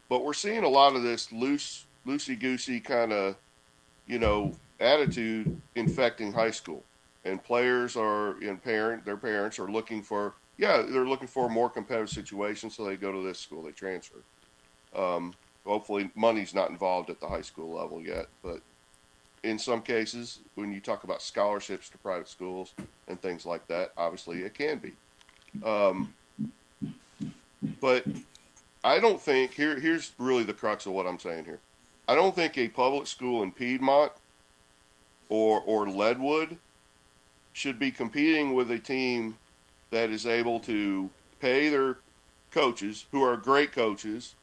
But we're seeing a lot of this loosey-goosey kind of, attitude infecting high school. And players their parents are looking for a more competitive situation, so they go to this school, they transfer. Hopefully money's not involved at the high school level yet, but in some cases, when you talk about scholarships to private schools and things like that, obviously it can be. But I don't think, here's really the crux of what I'm saying here. I don't think a public school in Piedmont or Leadwood should be competing with a team that is able to pay their coaches, who are great coaches,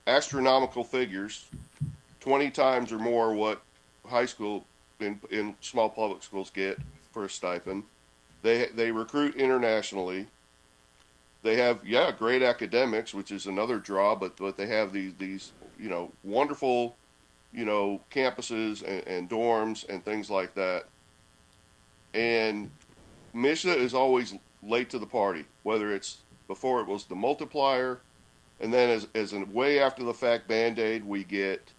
astronomical figures, 20 times or more what high school in small public schools get for a stipend. They recruit internationally. They have great academics, which is another draw, but they have these wonderful campuses and dorms and things like that. And MISHA is always late to the party, whether it's before it was the multiplier, and then as a way after the fact Band-Aid, we get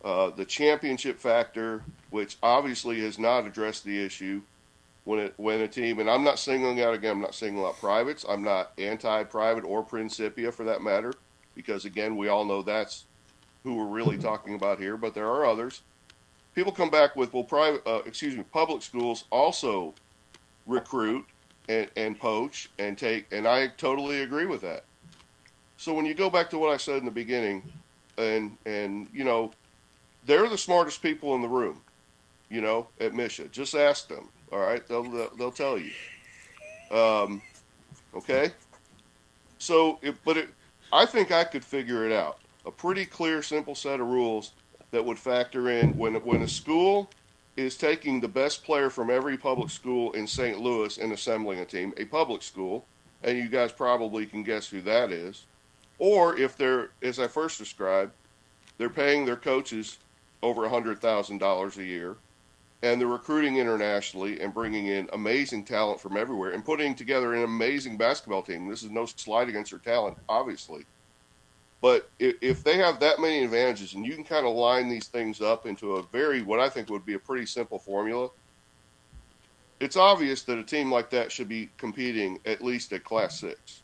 the championship factor, which obviously has not addressed the issue when a team, and I'm not singling out privates. I'm not anti-private or Principia for that matter. because again, we all know that's who we're really talking about here, but there are others. People come back with, well, public schools also recruit and poach and take, and I totally agree with that. So when you go back to what I said in the beginning, and you know, they're the smartest people in the room, you know, at Misha. Just ask them. All right, they'll tell you. Okay. So, I think I could figure it out. A pretty clear, simple set of rules that would factor in when a school is taking the best player from every public school in St. Louis and assembling a team, a public school, and you guys probably can guess who that is. Or if they're, as I first described, they're paying their coaches over $100,000 a year, and they're recruiting internationally and bringing in amazing talent from everywhere and putting together an amazing basketball team. This is no slight against their talent, obviously. But if they have that many advantages and you can kind of line these things up into what I think would be a pretty simple formula, it's obvious that a team like that should be competing at least at Class 6.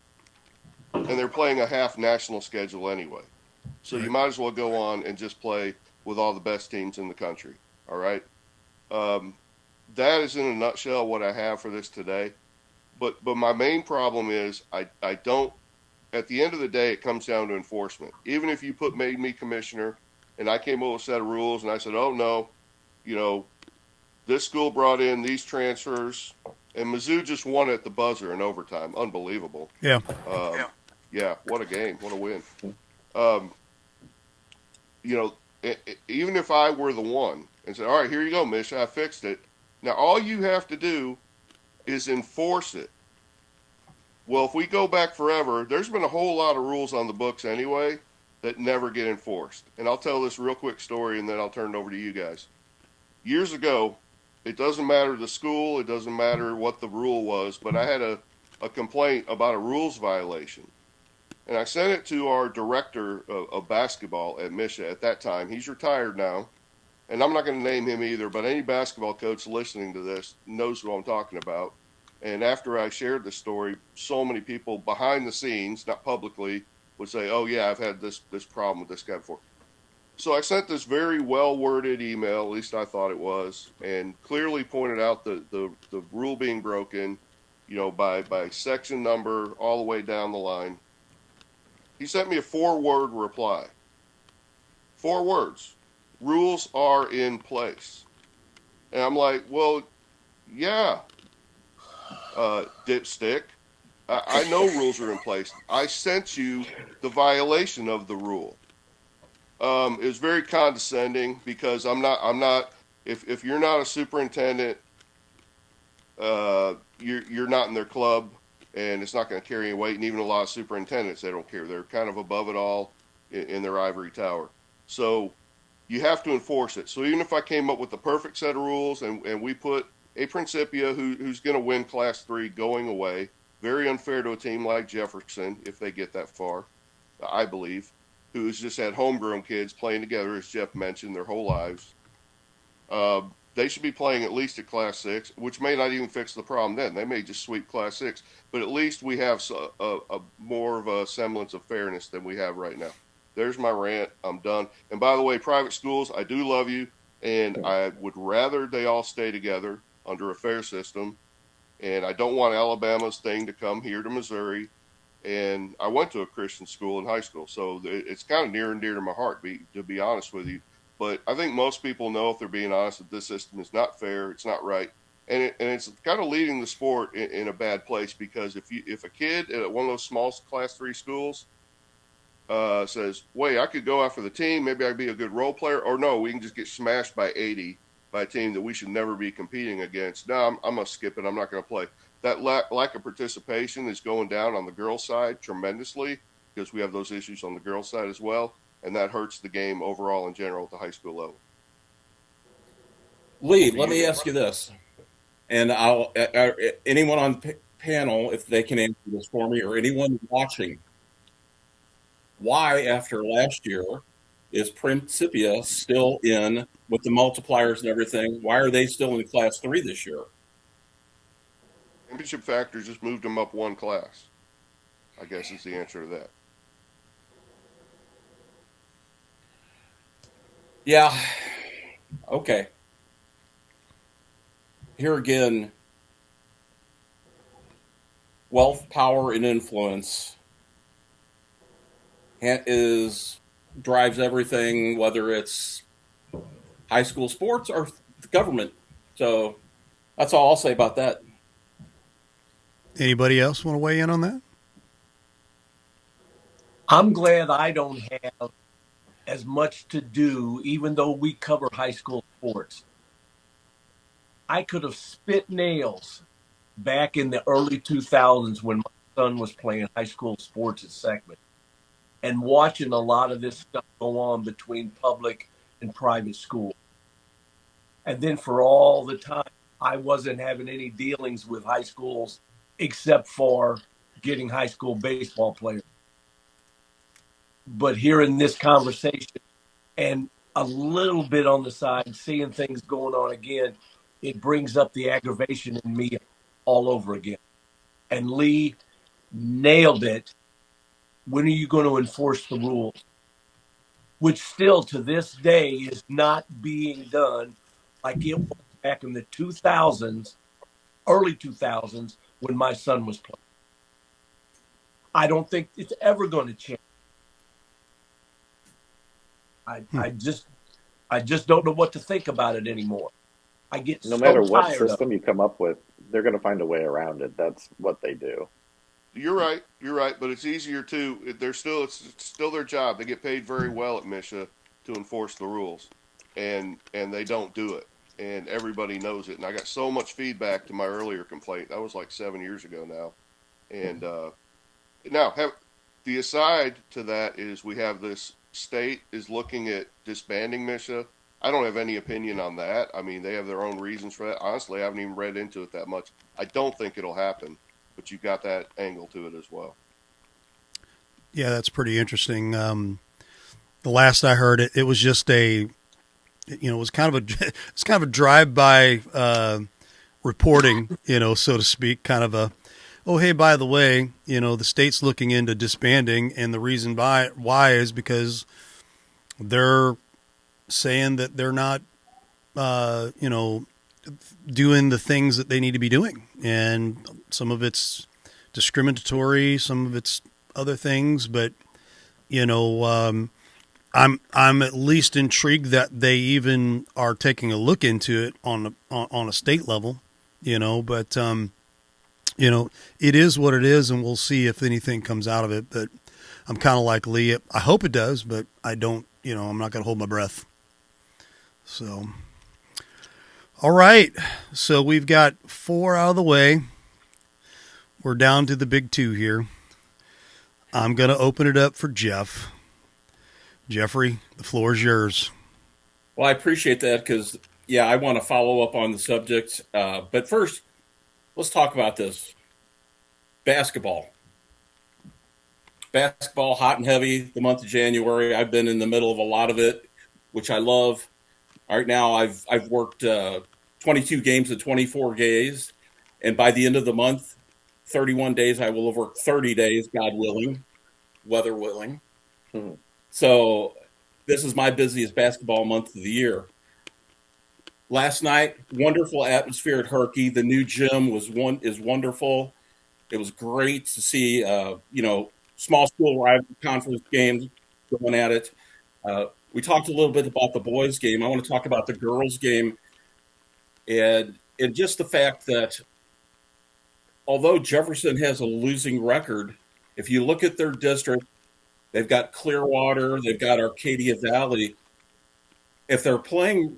And they're playing a half national schedule anyway. So you might as well go on and just play with all the best teams in the country. All right. That is in a nutshell what I have for this today. But my main problem is I don't, at the end of the day, it comes down to enforcement. Even if you made me commissioner and I came up with a set of rules and I said, oh no, you know, this school brought in these transfers and Mizzou just won at the buzzer in overtime. Unbelievable. Yeah. Yeah. What a game. What a win. You know, even if I were the one and said, all right, here you go, Mish, I fixed it. Now, all you have to do is enforce it. Well, if we go back forever, there's been a whole lot of rules on the books anyway that never get enforced. And I'll tell this real quick story and then I'll turn it over to you guys. Years ago, it doesn't matter the school, it doesn't matter what the rule was, but I had a complaint about a rules violation. And I sent it to our director of basketball at Misha at that time. He's retired now. And I'm not going to name him either, but any basketball coach listening to this knows who I'm talking about. And after I shared the story, so many people behind the scenes, not publicly, would say, oh, yeah, I've had this problem with this guy before. So I sent this very well-worded email, at least I thought it was, and clearly pointed out the rule being broken, you know, by section number all the way down the line. He sent me a 4-word reply. 4 words. Rules are in place. And I'm like, well, yeah, dipstick. I know rules are in place. I sent you the violation of the rule. It was very condescending because I'm not, if you're not a superintendent, you're not in their club and it's not going to carry any weight. And even a lot of superintendents, they don't care. They're kind of above it all in their ivory tower. So you have to enforce it. So even if I came up with the perfect set of rules and we put a Principia who's going to win Class 3 going away, very unfair to a team like Jefferson if they get that far, I believe, who's just had homegrown kids playing together, as Jeff mentioned, their whole lives. They should be playing at least at Class 6, which may not even fix the problem then. They may just sweep Class 6, but at least we have a more of a semblance of fairness than we have right now. There's my rant. I'm done. And by the way, private schools, I do love you, and I would rather they all stay together under a fair system. And I don't want Alabama's thing to come here to Missouri. And I went to a Christian school in high school, so it's kind of near and dear to my heart, to be honest with you. But I think most people know, if they're being honest, that this system is not fair, it's not right, and it's kind of leading the sport in a bad place, because if a kid at one of those small Class 3 schools says, wait, I could go after the team, maybe I'd be a good role player, or no, we can just get smashed by 80 by a team that we should never be competing against. No, I'm going to skip it. I'm not going to play. That lack of participation is going down on the girls' side tremendously, because we have those issues on the girls' side as well, and that hurts the game overall in general at the high school level. Lee, let me ask you this, and anyone on the panel, if they can answer this for me, or anyone watching, why, after last year, is Principia still in with the multipliers and everything? Why are they still in Class 3 this year? Championship factors just moved them up one class, I guess is the answer to that. Yeah. Okay. Here again, wealth, power, and influence is drives everything, whether it's high school sports or the government. So that's all I'll say about that. Anybody else want to weigh in on that? I'm glad I don't have as much to do, even though we cover high school sports. I could have spit nails back in the early 2000s when my son was playing high school sports at Seckman and watching a lot of this stuff go on between public and private school. And then for all the time, I wasn't having any dealings with high schools except for getting high school baseball players. But hearing this conversation and a little bit on the side, seeing things going on again, it brings up the aggravation in me all over again. And Lee nailed it. When are you going to enforce the rules? Which still to this day is not being done like it was back in the 2000s, early 2000s, when my son was playing. I don't think it's ever going to change. I just don't know what to think about it anymore. I get No so matter what tired of it. system you come up with, they're going to find a way around it. That's what they do. You're right. You're right. But it's easier too. They're still it's still their job. They get paid very well at Misha to enforce the rules, and they don't do it. And everybody knows it. And I got so much feedback to my earlier complaint. That was like 7 years ago now. And now the aside to that is we have this state is looking at disbanding Misha. I don't have any opinion on that. I mean, they have their own reasons for that. Honestly, I haven't even read into it that much. I don't think it'll happen, but you've got that angle to it as well. Yeah, that's pretty interesting. The last I heard, it was just it was kind of it's kind of a drive-by reporting, so to speak, kind of a, oh, hey, by the way, the state's looking into disbanding, and the reason why is because they're saying that they're not, doing the things that they need to be doing, and some of it's discriminatory, some of it's other things, but I'm at least intrigued that they even are taking a look into it on a state level, but it is what it is, and we'll see if anything comes out of it. But I'm kind of like Lee. I hope it does, but I don't. I'm not going to hold my breath. So, all right. So we've got 4 out of the way. We're down to the big 2 here. I'm going to open it up for Jeff. Jeffrey, the floor is yours. Well, I appreciate that because, yeah, I want to follow up on the subject. But first, let's talk about this. Basketball. Basketball, hot and heavy, the month of January. I've been in the middle of a lot of it, which I love. Right now, I've worked 22 games in 24 days. And by the end of the month, 31 days, I will have worked 30 days, God willing, weather willing. Hmm. So this is my busiest basketball month of the year. Last night, wonderful atmosphere at Herky. The new gym is wonderful. It was great to see, small school rival conference games going at it. We talked a little bit about the boys' game. I want to talk about the girls' game, and just the fact that although Jefferson has a losing record, if you look at their district, they've got Clearwater, they've got Arcadia Valley. If they're playing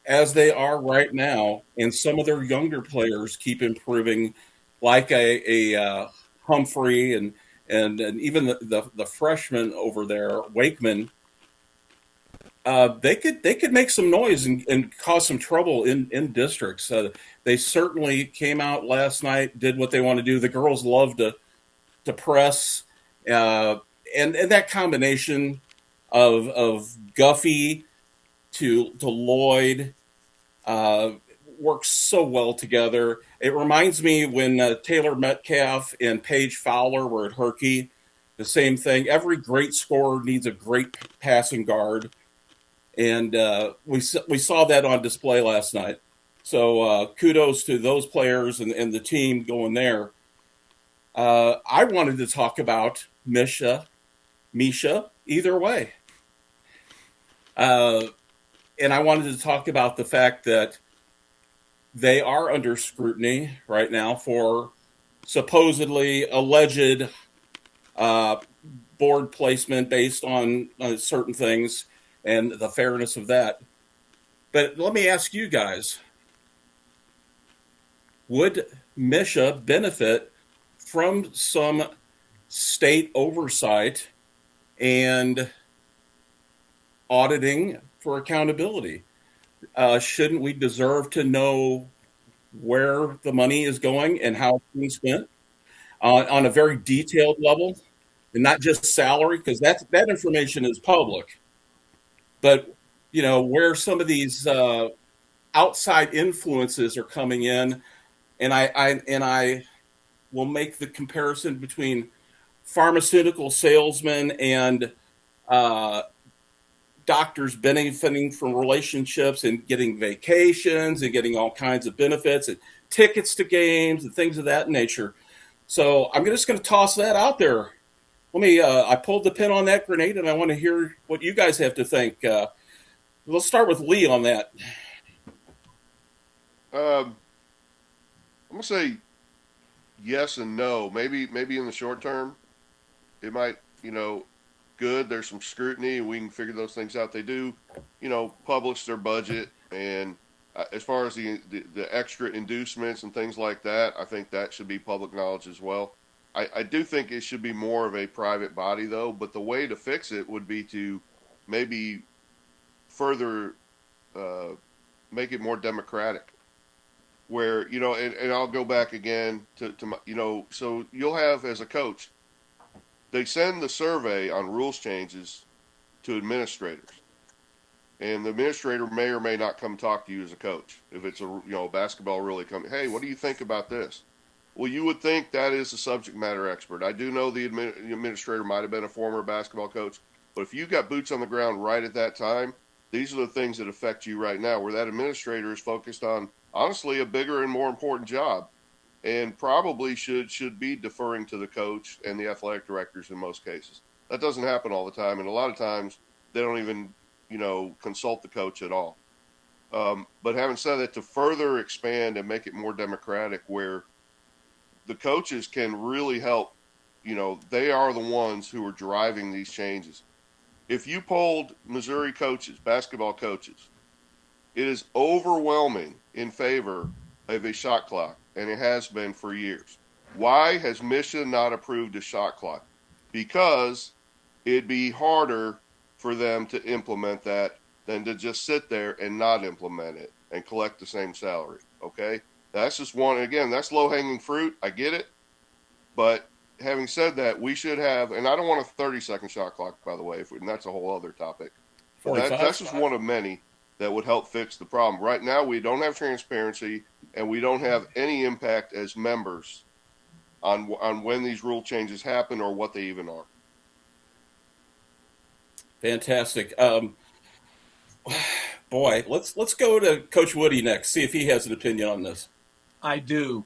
as they are right now, and some of their younger players keep improving, like a Humphrey and even the freshman over there, Wakeman, they could make some noise and cause some trouble in districts. They certainly came out last night, did what they want to do. The girls love to press, and that combination of Guffey to Lloyd works so well together. It reminds me when Taylor Metcalf and Paige Fowler were at Herky. The same thing. Every great scorer needs a great passing guard. and we saw that on display last night. So kudos to those players and the team going there. I wanted to talk about Misha, either way. And I wanted to talk about the fact that they are under scrutiny right now for supposedly alleged board placement based on certain things and the fairness of that. But let me ask you guys, would Misha benefit from some state oversight and auditing for accountability? Shouldn't we deserve to know where the money is going and how it's being spent on a very detailed level, and not just salary, because that information is public. But where some of these outside influences are coming in, and I will make the comparison between pharmaceutical salesmen and doctors benefiting from relationships and getting vacations and getting all kinds of benefits and tickets to games and things of that nature. So I'm just going to toss that out there. I pulled the pin on that grenade, and I want to hear what you guys have to think. Let's start with Lee on that. I'm gonna say yes and no. Maybe in the short term, it might, good. There's some scrutiny, and we can figure those things out. They do, publish their budget, and as far as the extra inducements and things like that, I think that should be public knowledge as well. I do think it should be more of a private body, though. But the way to fix it would be to maybe further make it more democratic. Where and I'll go back again to my, so you'll have, as a coach, they send the survey on rules changes to administrators, and the administrator may or may not come talk to you as a coach. If it's basketball really hey, what do you think about this? Well, you would think that is a subject matter expert. I do know the administrator might have been a former basketball coach, but if you got boots on the ground right at that time, these are the things that affect you right now, where that administrator is focused on, honestly, a bigger and more important job, and probably should be deferring to the coach and the athletic directors in most cases. That doesn't happen all the time, and a lot of times they don't even, consult the coach at all. But having said that, to further expand and make it more democratic, where the coaches can really help, they are the ones who are driving these changes. If you polled Missouri coaches, basketball coaches, it is overwhelming in favor of a shot clock, and it has been for years. Why has Misha not approved a shot clock? Because it'd be harder for them to implement that than to just sit there and not implement it and collect the same salary, okay? That's just one. Again, that's low-hanging fruit. I get it. But having said that, we should have, and I don't want a 30-second shot clock, by the way, and that's a whole other topic. That's just one of many that would help fix the problem. Right now, we don't have transparency, and we don't have any impact as members on when these rule changes happen or what they even are. Fantastic. Boy, let's go to Coach Woody next, see if he has an opinion on this. I do.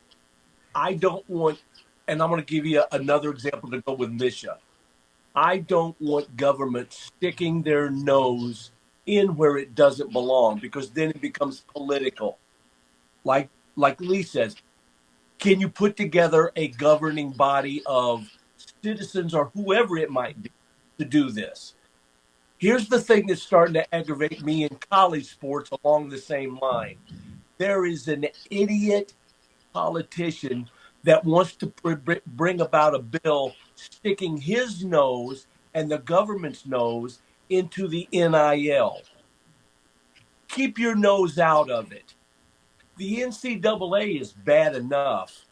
I don't want, and I'm going to give you another example to go with Misha. I don't want government sticking their nose in where it doesn't belong, because then it becomes political. Like Lee says, can you put together a governing body of citizens or whoever it might be to do this? Here's the thing that's starting to aggravate me in college sports along the same line. There is an idiot politician that wants to bring about a bill sticking his nose and the government's nose into the NIL. Keep your nose out of it. The NCAA is bad enough,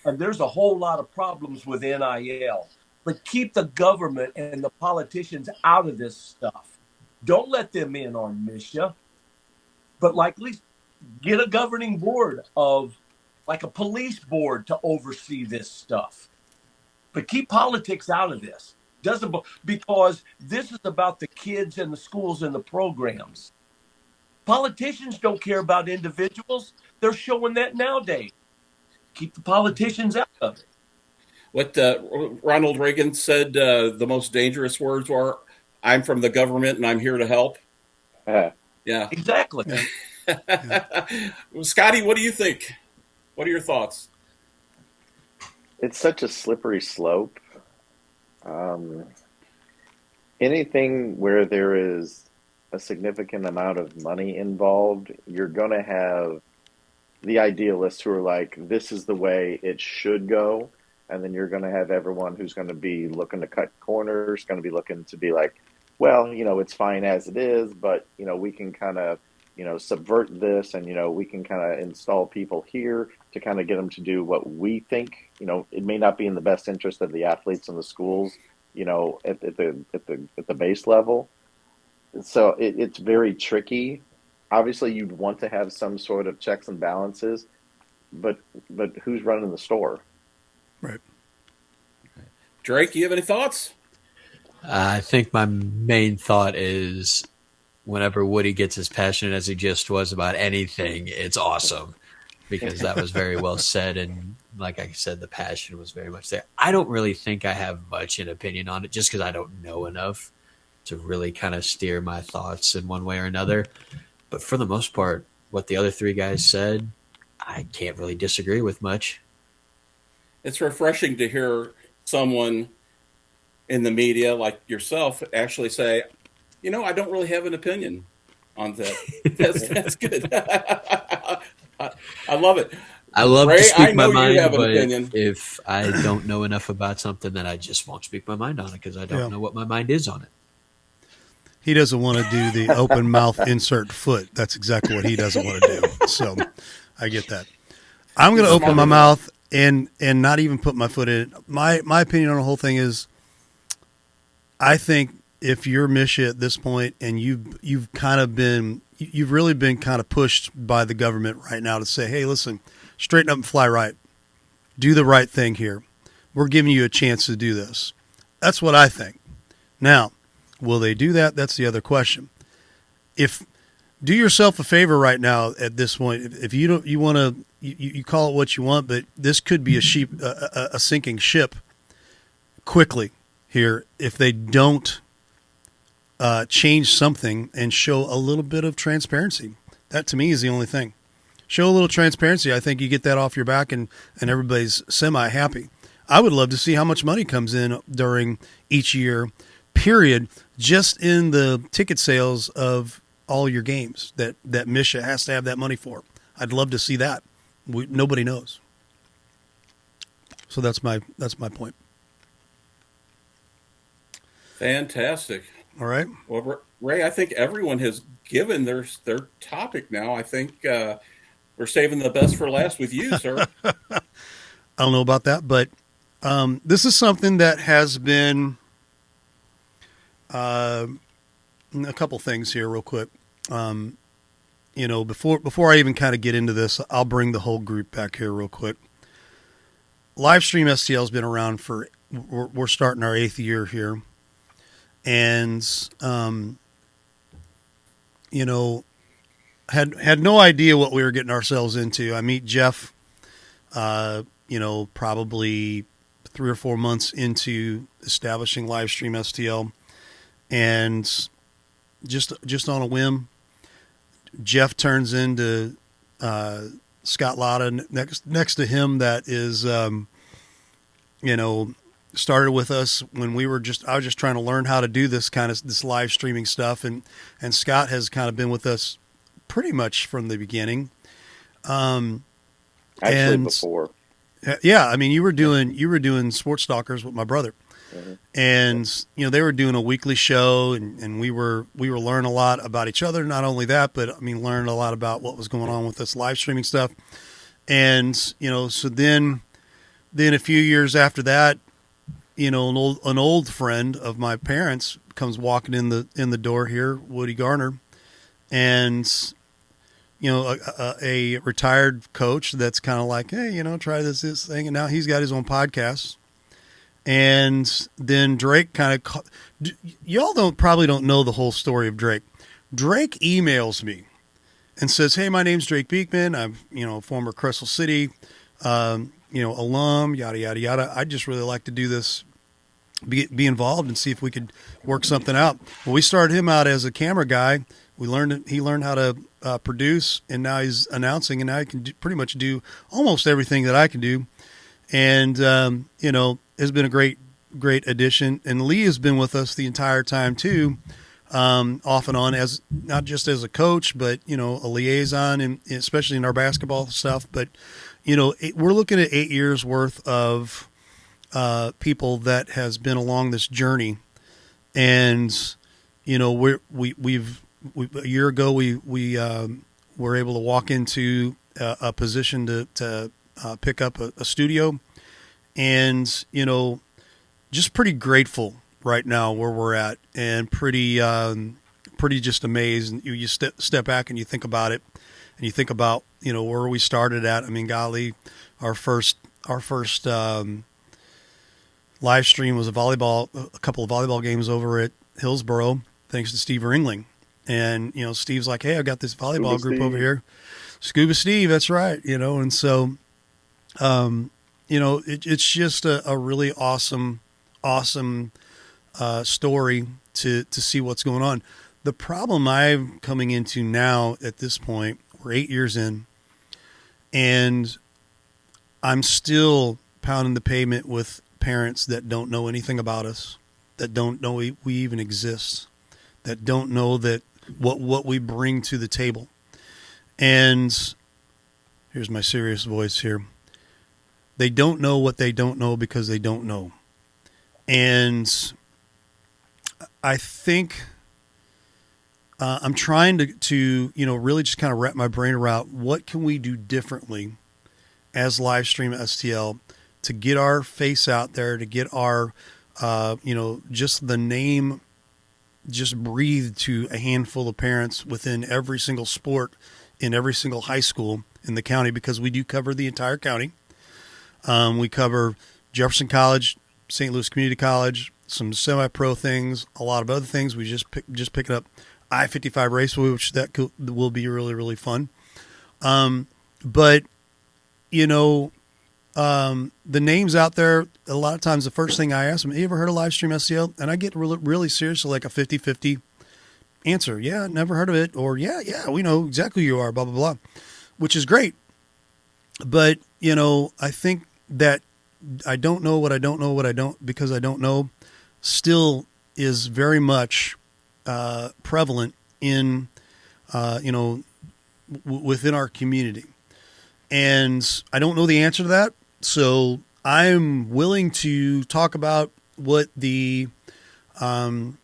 and there's a whole lot of problems with NIL. But keep the government and the politicians out of this stuff. Don't let them in on Misha. But at least get a governing board of, like a police board, to oversee this stuff. But keep politics out of this. Doesn't because this is about the kids and the schools and the programs. Politicians don't care about individuals. They're showing that nowadays. Keep the politicians out of it. What Ronald Reagan said the most dangerous words were, "I'm from the government and I'm here to help." Uh, Yeah. Exactly. Scotty, what do you think? What are your thoughts? it's such a slippery slope. Um, Anything where there is a significant amount of money involved, you're going to have the idealists who are like, this is the way it should go. And then you're going to have everyone who's going to be looking to cut corners, going to be looking to be like, well, it's fine as it is, but, we can kind of, subvert this and, we can kind of install people here to kind of get them to do what we think. It may not be in the best interest of the athletes and the schools, at the base level. So it's very tricky. Obviously, you'd want to have some sort of checks and balances, but who's running the store? Right. Drake, you have any thoughts? I think my main thought is whenever Woody gets as passionate as he just was about anything, it's awesome because that was very well said. And like I said, the passion was very much there. I don't really think I have much an opinion on it just because I don't know enough to really kind of steer my thoughts in one way or another. But for the most part, what the other three guys said, I can't really disagree with much. It's refreshing to hear someone in the media like yourself actually say, I don't really have an opinion on that. That's good. I love it. I love Ray, to speak I my know mind, you have an but opinion. if I don't know enough about something, then I just won't speak my mind on it because I don't know what my mind is on it. He doesn't want to do the open mouth insert foot. That's exactly what he doesn't want to do. So I get that. I'm going to open my mouth and not even put my foot in it. My opinion on the whole thing is, I think if you're Misha at this point and you've kind of been, you've really been kind of pushed by the government right now to say, hey, listen, straighten up and fly right. Do the right thing here. We're giving you a chance to do this. That's what I think. Now, will they do that? That's the other question. Do yourself a favor right now at this point. If you don't, you want to, you call it what you want, but this could be a sinking ship quickly here if they don't change something and show a little bit of transparency. That to me is the only thing. Show a little transparency. I think you get that off your back and everybody's semi-happy. I would love to see how much money comes in during each year, period, just in the ticket sales of all your games that Misha has to have that money for. I'd love to see that. Nobody knows. So that's my point. Fantastic. All right. Well, Ray, I think everyone has given their topic now. I think we're saving the best for last with you, sir. I don't know about that, but this is something that has been a couple things here real quick. Before I even kind of get into this, I'll bring the whole group back here real quick. Livestream STL has been around we're starting our 8th year here. And, had no idea what we were getting ourselves into. I meet Jeff, probably 3 or 4 months into establishing Livestream STL, and just on a whim, Jeff turns into Scott Lotta next to him. That is, started with us when I was just trying to learn how to do this live streaming stuff, and Scott has kind of been with us pretty much from the beginning. Actually, before. Yeah, I mean, you were doing Sports Stalkers with my brother, mm-hmm. And they were doing a weekly show, and we were learning a lot about each other. Not only that, but I mean, learned a lot about what was going on with this live streaming stuff. And so then a few years after that, an old friend of my parents comes walking in the door here, Woody Garner, and a retired coach that's kind of like, hey, try this thing, and now he's got his own podcast, And then Drake kind of, y'all probably don't know the whole story of Drake. Drake emails me and says, "Hey, my name's Drake Beekman. I'm, former Crystal City, alum, yada, yada, yada. I'd just really like to do this, be involved and see if we could work something out." Well, we started him out as a camera guy. He learned how to produce, and now he's announcing, and now he can pretty much do almost everything that I can do. And, has been a great addition. And Lee has been with us the entire time too, off and on, as not just as a coach, but, a liaison, and especially in our basketball stuff. But, we're looking at 8 years worth of people that has been along this journey. And, we've a year ago, we were able to walk into a position to pick up a studio, and just pretty grateful right now where we're at, and pretty just amazed. And you step back and you think about it, and you think about where we started at. I mean, golly, our first live stream was a couple of volleyball games over at Hillsboro, thanks to Steve Ringling. And Steve's like, "Hey, I've got this volleyball Scuba group Steve. over here, Scuba Steve." That's right, and so. It's just a really awesome story to see what's going on. The problem I'm coming into now at this point, we're 8 years in, and I'm still pounding the pavement with parents that don't know anything about us, that don't know we even exist, that don't know that what we bring to the table. And here's my serious voice here. They don't know what they don't know because they don't know. And I think I'm trying to really just kind of wrap my brain around what can we do differently as Livestream STL to get our face out there, to get our, just the name just breathed to a handful of parents within every single sport in every single high school in the county, because we do cover the entire county. We cover Jefferson College, St. Louis Community College, some semi-pro things, a lot of other things. We just picking up I-55 Raceway, which will be really, really fun. But the names out there, a lot of times the first thing I ask them, "You ever heard of Livestream STL?" And I get really, really serious, like a 50-50 answer. "Yeah, never heard of it." Or, yeah, we know exactly who you are, blah, blah, blah, which is great. But, I think that I don't know what I don't know because I don't know still is very much prevalent in, within our community. And I don't know the answer to that. So I'm willing to talk about what the, some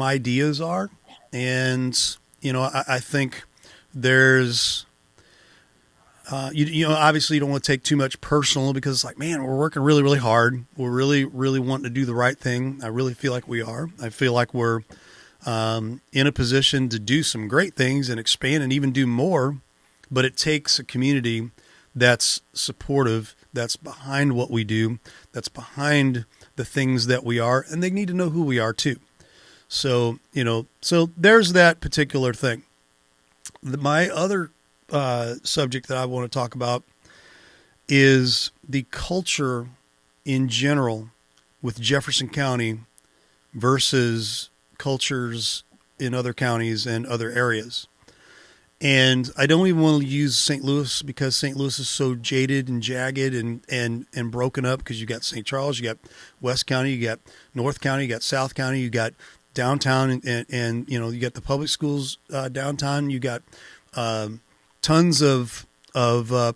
ideas are. And, I think there's, obviously you don't want to take too much personal, because it's like, man, we're working really, really hard. We're really, really wanting to do the right thing. I really feel like we are. I feel like we're in a position to do some great things and expand and even do more. But it takes a community that's supportive, that's behind what we do, that's behind the things that we are, and they need to know who we are too. So, so there's that particular thing. My other subject that I want to talk about is the culture in general with Jefferson County versus cultures in other counties and other areas. And I don't even want to use St. Louis, because St. Louis is so jaded and jagged and broken up, because you got St. Charles, you got West County, you got North County, you got South County, you got downtown, and you got the public schools downtown, you got tons of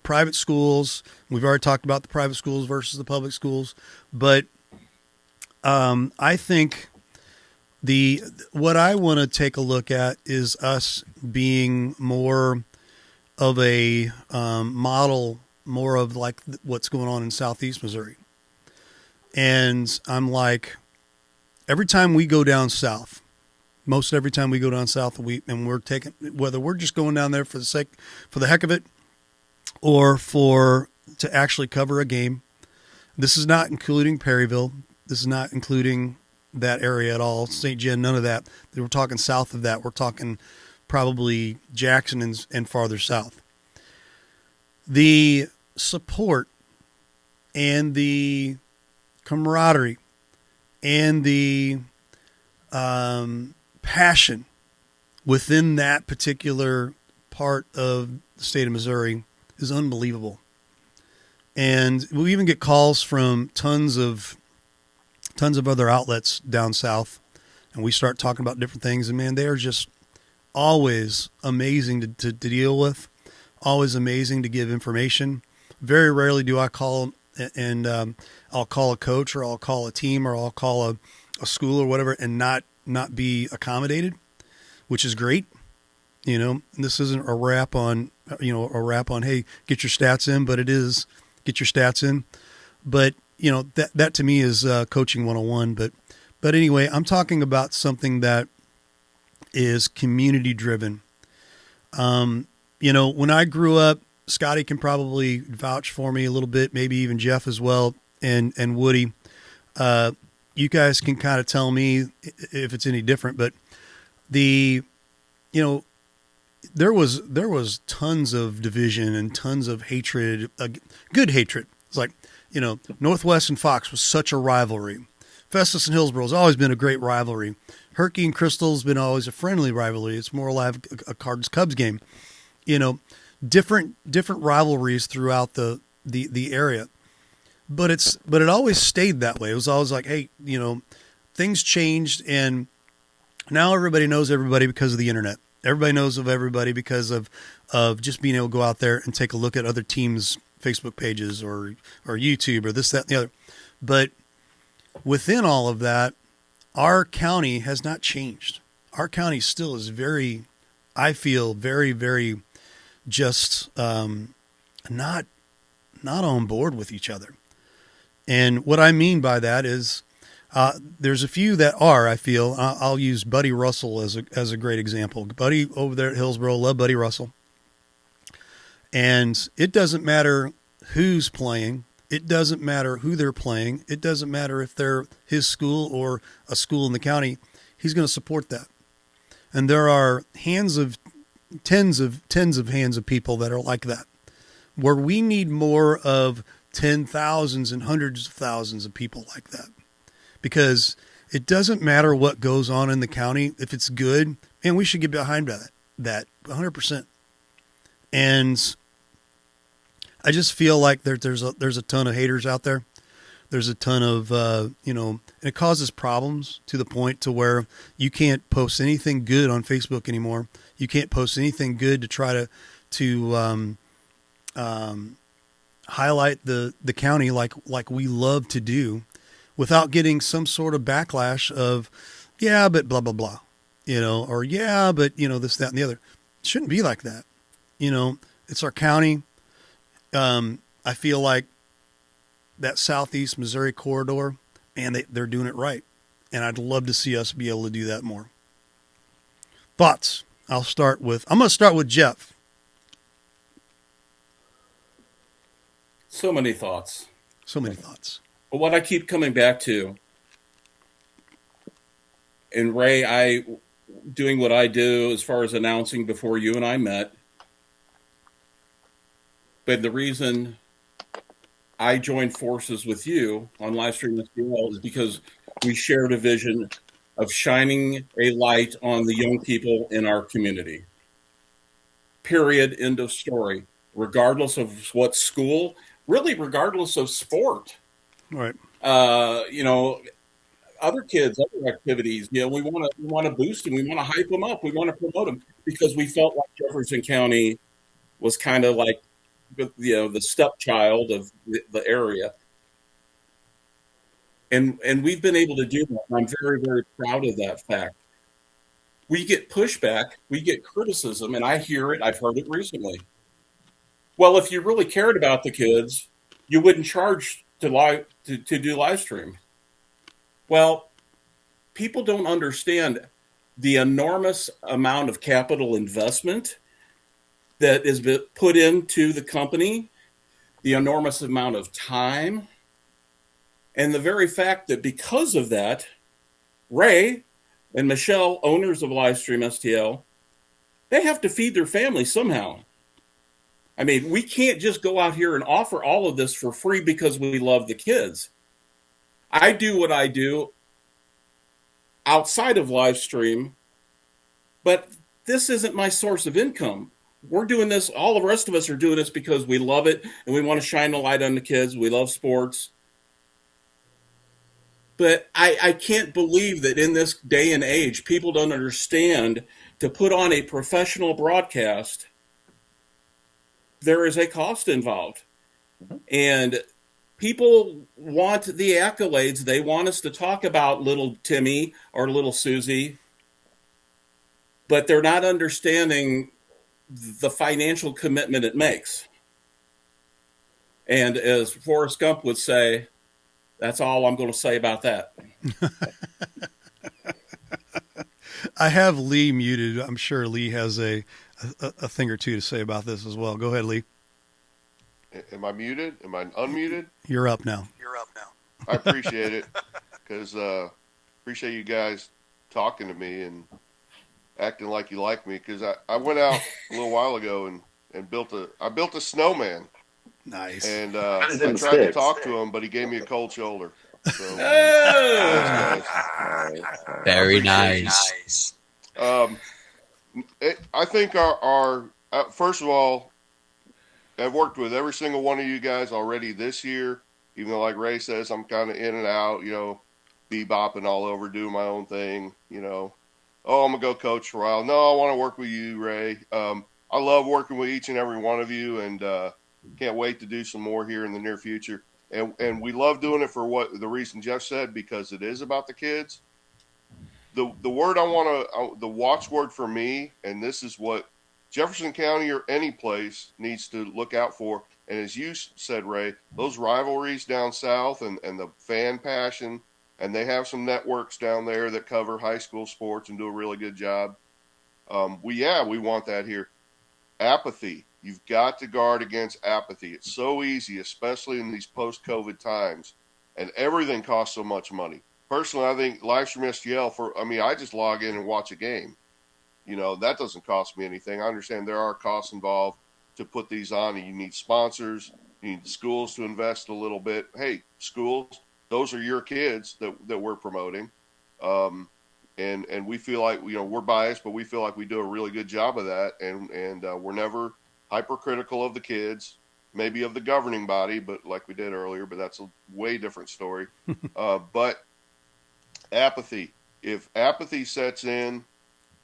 private schools. We've already talked about the private schools versus the public schools, but I think what I want to take a look at is us being more of a model, more of like what's going on in Southeast Missouri. And I'm like, every time we go down south, most every time we go down south, we're taking, whether we're just going down there for the heck of it, or to actually cover a game. This is not including Perryville. This is not including that area at all. St. John, none of that. We're talking south of that. We're talking probably Jackson and farther south. The support and the camaraderie and the passion within that particular part of the state of Missouri is unbelievable. And we even get calls from tons of other outlets down south, and we start talking about different things. And man, they are just always amazing to deal with, always amazing to give information. Very rarely do I call and I'll call a coach or I'll call a team or I'll call a school or whatever and not be accommodated, which is great. You know, this isn't a rap on, hey, get your stats in, but it is get your stats in. But, you know, that to me is coaching 101. But anyway, I'm talking about something that is community driven. You know, when I grew up, Scotty can probably vouch for me a little bit, maybe even Jeff as well, and Woody. You guys can kind of tell me if it's any different, but there was tons of division and tons of hatred, good hatred. It's like, you know, Northwest and Fox was such a rivalry. Festus and Hillsborough has always been a great rivalry. Herky and Crystal's been always a friendly rivalry. It's more like a Cards-Cubs game. You know, different rivalries throughout the area. But it always stayed that way. It was always like, hey, you know, things changed and now everybody knows everybody because of the internet. Everybody knows of everybody because of just being able to go out there and take a look at other teams' Facebook pages or YouTube or this, that, and the other. But within all of that, our county has not changed. Our county still is very, I feel, very, very just not on board with each other. And what I mean by that is there's a few that are, I feel. I'll use Buddy Russell as a great example. Buddy over there at Hillsborough, love Buddy Russell. And it doesn't matter who's playing. It doesn't matter who they're playing. It doesn't matter if they're his school or a school in the county. He's going to support that. And there are tens of hands of people that are like that, where we need more of 10,000s and hundreds of thousands of people like that. Because it doesn't matter what goes on in the county. If it's good, and we should get behind that 100%. And I just feel like there's a ton of haters out there. There's a ton of, and it causes problems to the point to where you can't post anything good on Facebook anymore. You can't post anything good to try to highlight the county like we love to do, without getting some sort of backlash of, yeah, but blah, blah, blah, or yeah, but, this, that, and the other. It shouldn't be like that. It's our county. I feel like that Southeast Missouri corridor, and they're doing it right. And I'd love to see us be able to do that more. Thoughts? I'm going to start with Jeff. So many thoughts. But what I keep coming back to, and Ray, I doing what I do as far as announcing before you and I met, but the reason I joined forces with you on Livestream STL is because we shared a vision of shining a light on the young people in our community. Period. End of story. Regardless of what school, really regardless of sport. Right. Other kids, other activities, we want to boost them. We want to hype them up. We want to promote them because we felt like Jefferson County was kind of like, the stepchild of the area. And we've been able to do that. I'm very, very proud of that fact. We get pushback, we get criticism, and I hear it. I've heard it recently. Well, if you really cared about the kids, you wouldn't charge to do live stream. Well, people don't understand the enormous amount of capital investment that is put into the company, the enormous amount of time, And the very fact that because of that, Ray and Michelle, owners of Livestream STL, they have to feed their family somehow. I mean, we can't just go out here and offer all of this for free because we love the kids. I do what I do outside of Livestream, but this isn't my source of income. We're doing this, all the rest of us are doing this because we love it and we want to shine the light on the kids. We love sports. But I can't believe that in this day and age, people don't understand to put on a professional broadcast, there is a cost involved. And people want the accolades. They want us to talk about little Timmy or little Susie, but they're not understanding the financial commitment it makes. And as Forrest Gump would say, that's all I'm going to say about that. I have Lee muted. I'm sure Lee has a thing or two to say about this as well. Go ahead, Lee. Am I muted? Am I unmuted? You're up now. I appreciate it because appreciate you guys talking to me and acting like you like me, because I went out a little while ago and built a snowman. Nice. And Got I it in tried to sticks. talk to him, but he gave me a cold shoulder. So, Oh! Very nice. I think our first of all, I've worked with every single one of you guys already this year, even though, like Ray says, I'm kind of in and out, bebopping all over, doing my own thing, Oh, I'm going to go coach for a while. No, I want to work with you, Ray. I love working with each and every one of you, and can't wait to do some more here in the near future. And we love doing it for the reason Jeff said, because it is about the kids. The word the watchword for me, and this is what Jefferson County or any place needs to look out for. And as you said, Ray, those rivalries down south and the fan passion, and they have some networks down there that cover high school sports and do a really good job. We want that here. Apathy. You've got to guard against apathy. It's so easy, especially in these post-COVID times, and everything costs so much money. Personally, I think Livestream STL I just log in and watch a game. That doesn't cost me anything. I understand there are costs involved to put these on, and you need sponsors, you need the schools to invest a little bit. Hey, schools, those are your kids that we're promoting. And we feel like, we're biased, but we feel like we do a really good job of that. And we're never hypercritical of the kids, maybe of the governing body, but like we did earlier, but that's a way different story. But apathy, if apathy sets in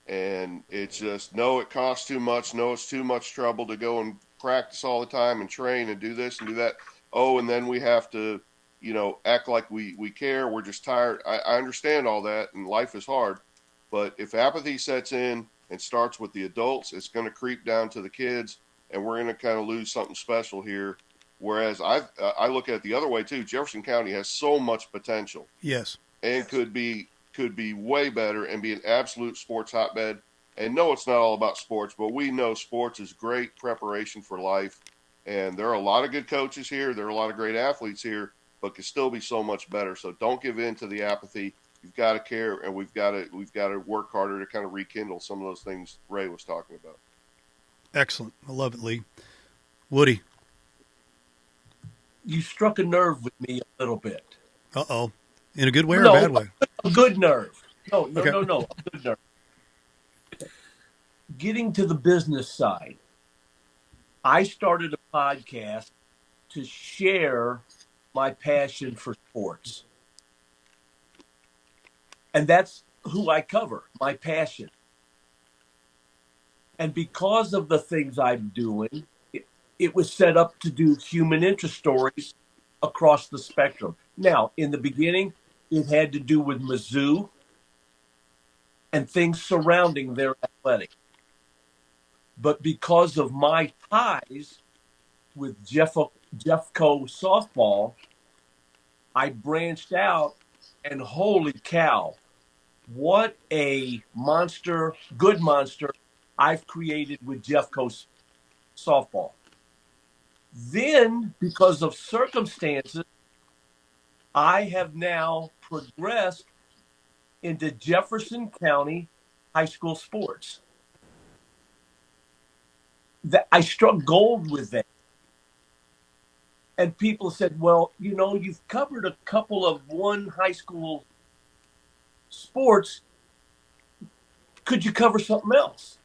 and it's just, no, it costs too much. No, it's too much trouble to go and practice all the time and train and do this and do that. Oh, and then we have to, act like we care. We're just tired. I understand all that, and life is hard. But if apathy sets in and starts with the adults, it's going to creep down to the kids, and we're going to kind of lose something special here. Whereas I look at it the other way too. Jefferson County has so much potential. Yes. And could be way better and be an absolute sports hotbed. And no, it's not all about sports, but we know sports is great preparation for life. And there are a lot of good coaches here. There are a lot of great athletes here, but can still be so much better. So don't give in to the apathy. You've got to care, and we've got to work harder to kind of rekindle some of those things Ray was talking about. Excellent. I love it, Lee. Woody. You struck a nerve with me a little bit. Uh-oh. In a good way or a bad way? A good nerve. No, Okay. a good nerve. Getting to the business side, I started a podcast to share my passion for sports. And that's who I cover, my passion. And because of the things I'm doing, it was set up to do human interest stories across the spectrum. Now, in the beginning, it had to do with Mizzou and things surrounding their athletics. But because of my ties with Jeffco softball, I branched out, and holy cow, what a monster, good monster I've created with Jeffco softball. Then, because of circumstances, I have now progressed into Jefferson County high school sports. That I struck gold with that. And people said, well, you've covered a couple of one high school sports. Could you cover something else?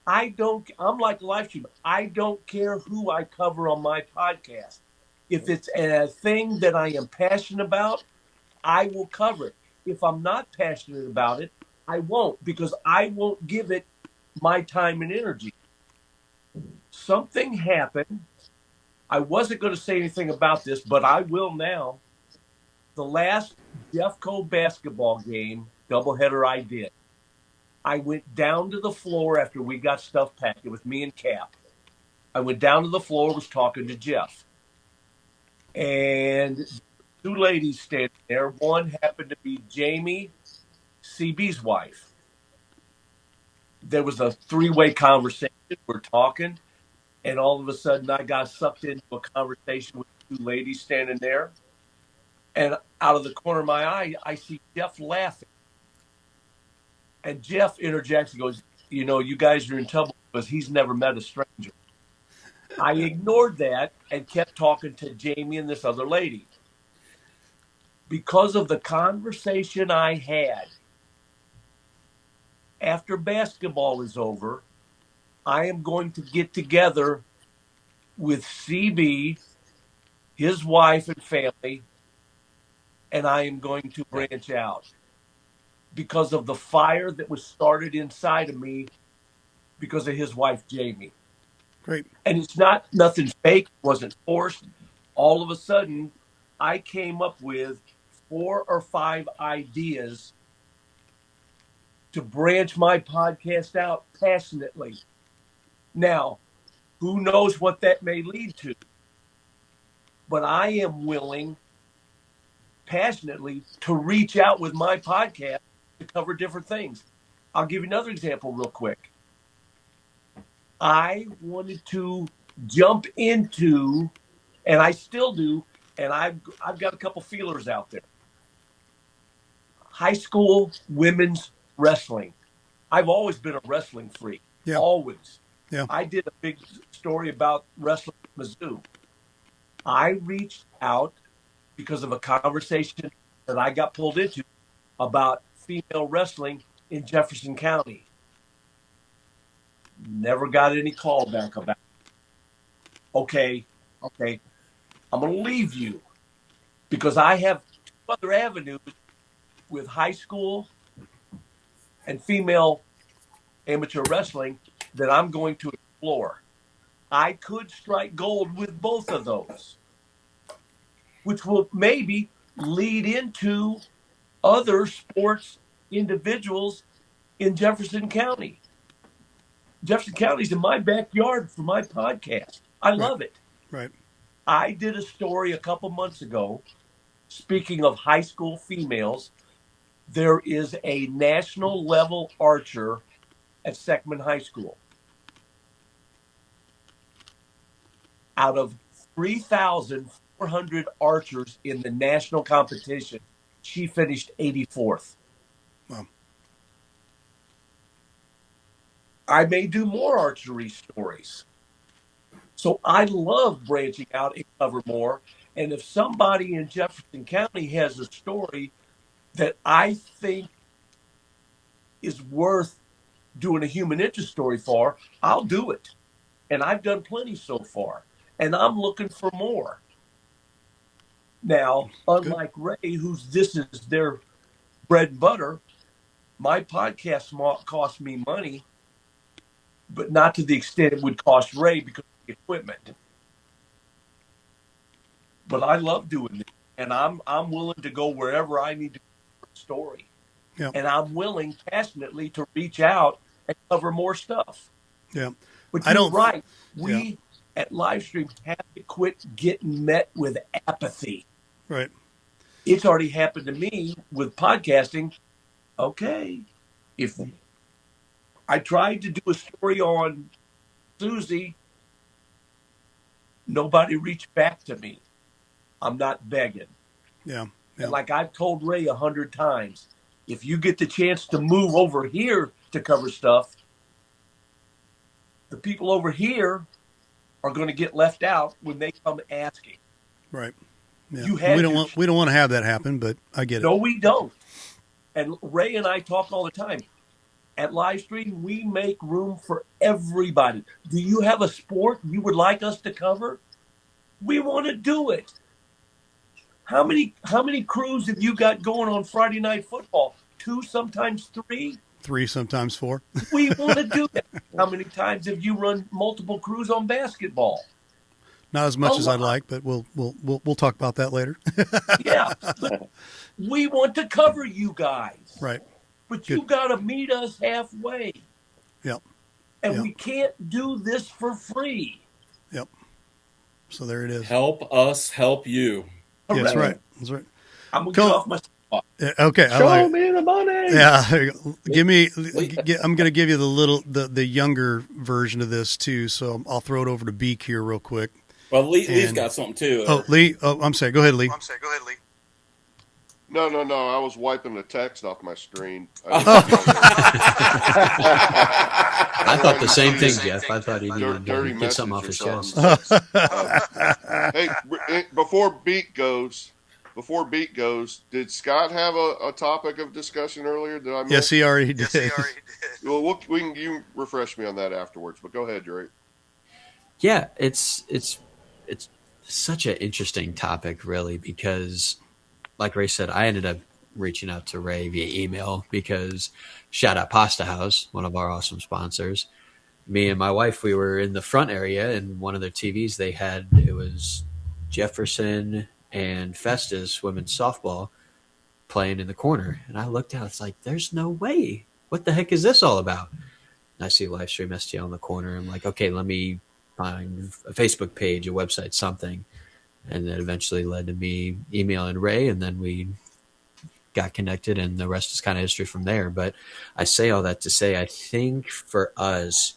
I'm like a live stream. I don't care who I cover on my podcast. If it's a thing that I am passionate about, I will cover it. If I'm not passionate about it, I won't, because I won't give it my time and energy. Something happened. I wasn't going to say anything about this, but I will now. The last Jeffco basketball game, doubleheader I did, I went down to the floor after we got stuff packed. It was me and Cap. I went down to the floor, was talking to Jeff. And two ladies standing there. One happened to be Jamie, CB's wife. There was a three-way conversation. We're talking. And all of a sudden, I got sucked into a conversation with two ladies standing there. And out of the corner of my eye, I see Jeff laughing. And Jeff interjects and goes, you guys are in trouble because he's never met a stranger. I ignored that and kept talking to Jamie and this other lady. Because of the conversation I had, after basketball is over, I am going to get together with CB, his wife and family, and I am going to branch out because of the fire that was started inside of me because of his wife, Jamie. Great. And it's nothing fake. It wasn't forced. All of a sudden, I came up with 4 or 5 ideas to branch my podcast out passionately. Now, who knows what that may lead to? But I am willing passionately to reach out with my podcast to cover different things. I'll give you another example real quick. I wanted to jump into, and I still do, and I've got a couple feelers out there. High school women's wrestling. I've always been a wrestling freak. Yeah. Always. Yeah. I did a big story about wrestling at Mizzou. I reached out because of a conversation that I got pulled into about female wrestling in Jefferson County. Never got any call back about it. Okay, I'm going to leave you because I have 2 other avenues with high school and female amateur wrestling that I'm going to explore. I could strike gold with both of those, which will maybe lead into other sports individuals in Jefferson County. Jefferson County's in my backyard for my podcast. I love it. Right. I did a story a couple months ago. Speaking of high school females, there is a national level archer at Seckman High School. Out of 3,400 archers in the national competition, she finished 84th. Wow. I may do more archery stories. So I love branching out and cover more. And if somebody in Jefferson County has a story that I think is worth doing a human interest story for, I'll do it. And I've done plenty so far. And I'm looking for more. Now, unlike Ray, this is their bread and butter, my podcast cost me money, but not to the extent it would cost Ray because of the equipment. But I love doing it, and I'm willing to go wherever I need to for a story. Yeah. And I'm willing passionately to reach out and cover more stuff. Yeah. But I don't. right. We at Livestream have to quit getting met with apathy. Right. It's already happened to me with podcasting. Okay. If I tried to do a story on Susie, nobody reached back to me. I'm not begging. Yeah. And like I've told Ray 100 times, if you get the chance to move over here to cover stuff, the people over here are going to get left out when they come asking. Right. Yeah. You had we don't want to have that happen, but I get it. No, we don't. And Ray and I talk all the time. At Livestream, we make room for everybody. Do you have a sport you would like us to cover? We want to do it. How many crews have you got going on Friday Night Football? 2, sometimes 3? 3, sometimes 4. We want to do that. How many times have you run multiple crews on basketball? Not as much as I'd like, but we'll talk about that later. Yeah. But we want to cover you guys. Right. But Good. you got to meet us halfway. Yep. And Yep. we can't do this for free. Yep. So there it is. Help us help you. Yeah, that's Correct. right. That's right. I'm going to Come get on. off my spot. Yeah, okay. I Show like it. me the money. Yeah, there you go. I'm going to give you the younger version of this too. So I'll throw it over to Beak here real quick. Well, Lee's And- got something too. Oh, Lee. Oh, I'm sorry. Go ahead, Lee. No. I was wiping the text off my screen. I thought the same thing, Jeff. I thought he needed Dirty to get something off message his or chest. something. Hey, before Beat goes, did Scott have a topic of discussion earlier? Did I miss? Yes, he already did. Well, you refresh me on that afterwards. But go ahead, Drake. Yeah, it's such an interesting topic, really, because, like Ray said, I ended up reaching out to Ray via email because shout out Pasta House, one of our awesome sponsors. Me and my wife, we were in the front area, and one of their TVs they had, it was Jefferson and Festus women's softball playing in the corner. And I looked out, it's like, there's no way. What the heck is this all about? And I see Livestream STL in the corner. I'm like, okay, let me find a Facebook page, a website, something. And that eventually led to me emailing Ray, and then we got connected, and the rest is kind of history from there. But I say all that to say, I think for us,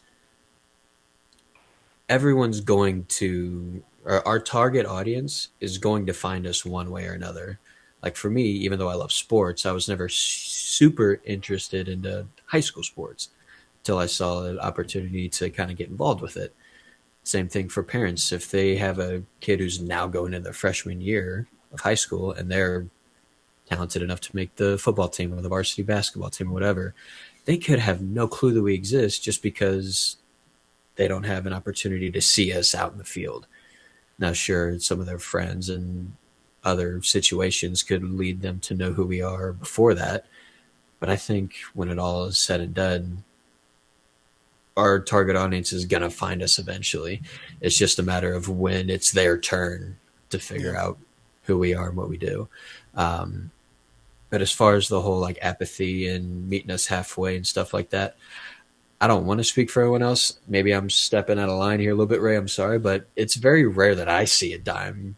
everyone's going to, or our target audience is going to find us one way or another. Like for me, even though I love sports, I was never super interested into high school sports until I saw an opportunity to kind of get involved with it. Same thing for parents. If they have a kid who's now going in their freshman year of high school and they're talented enough to make the football team or the varsity basketball team or whatever, they could have no clue that we exist just because they don't have an opportunity to see us out in the field. Now, sure, some of their friends and other situations could lead them to know who we are before that. But I think when it all is said and done, our target audience is going to find us eventually. It's just a matter of when it's their turn to figure out who we are and what we do. But as far as the whole like apathy and meeting us halfway and stuff like that, I don't want to speak for everyone else. Maybe I'm stepping out of line here a little bit, Ray. I'm sorry, but it's very rare that I see a dime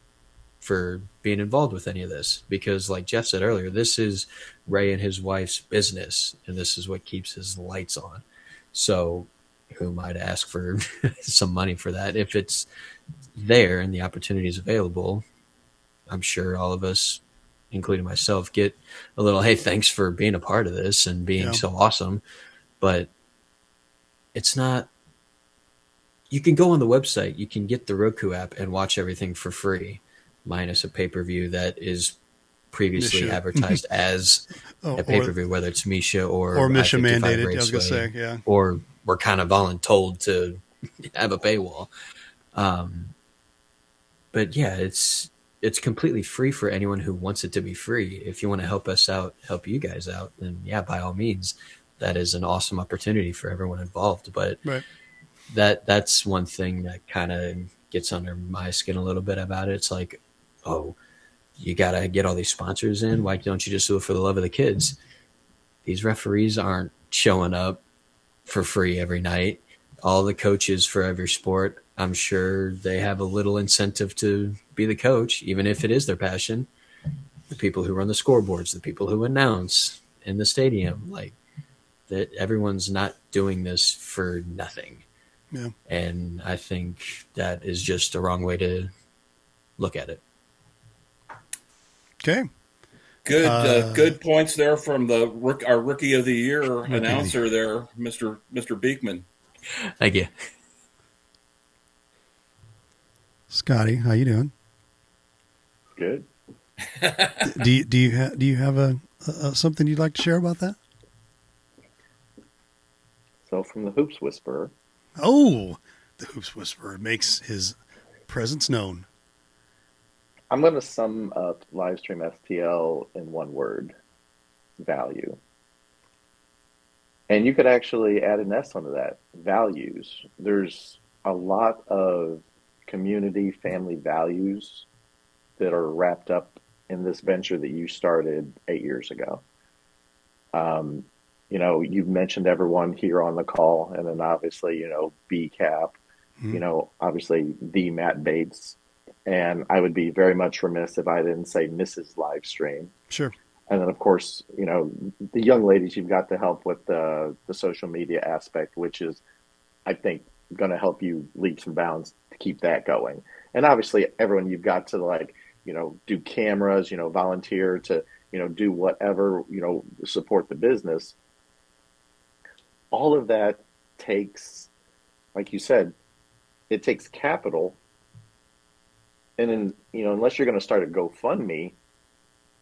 for being involved with any of this because, like Jeff said earlier, this is Ray and his wife's business, and this is what keeps his lights on. So who am I to ask for some money for that? If it's there and the opportunity is available, I'm sure all of us, including myself, get a little, hey, thanks for being a part of this and being so awesome. But it's not, you can go on the website, you can get the Roku app and watch everything for free, minus a pay-per-view that is previously Misha. advertised as a pay-per-view, whether it's Misha or Misha I-55 mandated. I was Raceway, going to say, yeah. or we're kind of voluntold to have a paywall. But yeah, it's completely free for anyone who wants it to be free. If you want to help us out, help you guys out, then yeah, by all means, that is an awesome opportunity for everyone involved. But that's one thing that kind of gets under my skin a little bit about it. It's like, oh, you got to get all these sponsors in. Why don't you just do it for the love of the kids? These referees aren't showing up for free every night. All the coaches for every sport, I'm sure they have a little incentive to be the coach, even if it is their passion. The people who run the scoreboards, the people who announce in the stadium, like that, everyone's not doing this for nothing. Yeah. And I think that is just a wrong way to look at it. Okay. Good points there from our rookie of the year the announcer there, Mr. Beekman. Thank you. Scotty, how you doing? Good. Do you have a something you'd like to share about that? So from the Hoops Whisperer, Oh, the Hoops Whisperer makes his presence known. I'm going to sum up Livestream STL in one word: value. And you could actually add an S onto that: values. There's a lot of community, family values that are wrapped up in this venture that you started 8 years ago. You know, you've mentioned everyone here on the call, and then obviously, you know, BCAP, you know, obviously the Matt Bates, and I would be very much remiss if I didn't say Mrs. Livestream. Sure. And then, of course, you know, the young ladies you've got to help with the social media aspect, which is, I think, going to help you leaps and bounds to keep that going. And obviously, everyone you've got to, like, you know, do cameras, you know, volunteer to, you know, do whatever, you know, support the business. All of that takes, like you said, it takes capital. And then, you know, unless you're going to start a GoFundMe,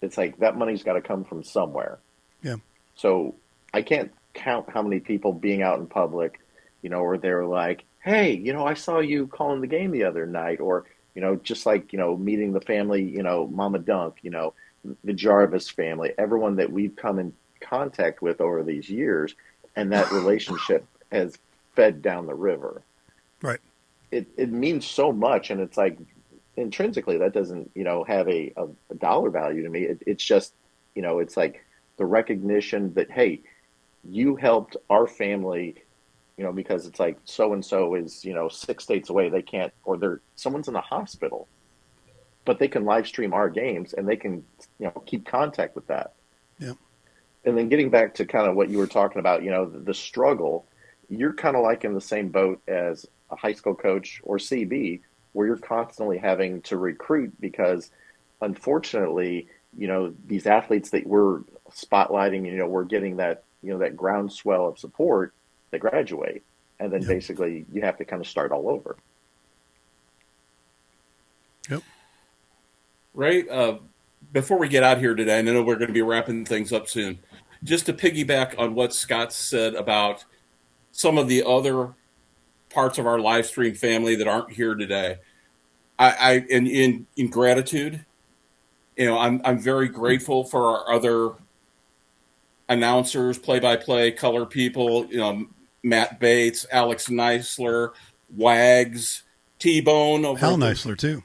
it's like that money's got to come from somewhere. Yeah. So I can't count how many people being out in public, you know, or they're like, hey, you know, I saw you calling the game the other night, or, you know, just like, you know, meeting the family, you know, Mama Dunk, you know, the Jarvis family, everyone that we've come in contact with over these years, and that relationship has fed down the river. Right. It means so much, and it's like intrinsically that doesn't, you know, have a dollar value to me. It's just, you know, it's like the recognition that, hey, you helped our family, you know, because it's like so and so is, you know, 6 states away, they can't, or someone's in the hospital, but they can live stream our games and they can, you know, keep contact with that. Yeah. And then getting back to kind of what you were talking about, you know, the struggle, you're kind of like in the same boat as a high school coach or CB, where you're constantly having to recruit because, unfortunately, you know, these athletes that we're spotlighting, you know, we're getting that, you know, that groundswell of support, they graduate, and then basically you have to kind of start all over. Yep. Ray, before we get out here today, I know we're going to be wrapping things up soon. Just to piggyback on what Scott said about some of the other parts of our live stream family that aren't here today, I in gratitude, you know, I'm very grateful for our other announcers, play-by-play, color people, you know, Matt Bates, Alex Neisler, Wags, T-Bone, Hal Neisler too.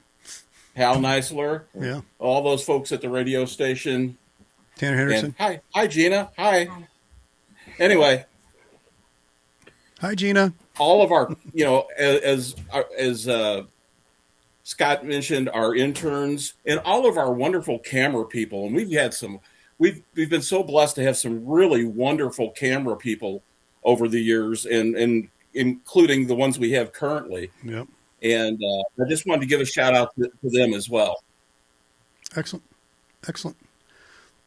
Hal Neisler, Yeah. all those folks at the radio station. Tanner Henderson. And hi, Gina. Hi. Anyway, Hi, Gina. all of our, you know, as Scott mentioned, our interns and all of our wonderful camera people, and we've been so blessed to have some really wonderful camera people over the years, and including the ones we have currently. Yep. And I just wanted to give a shout out to them as well. Excellent.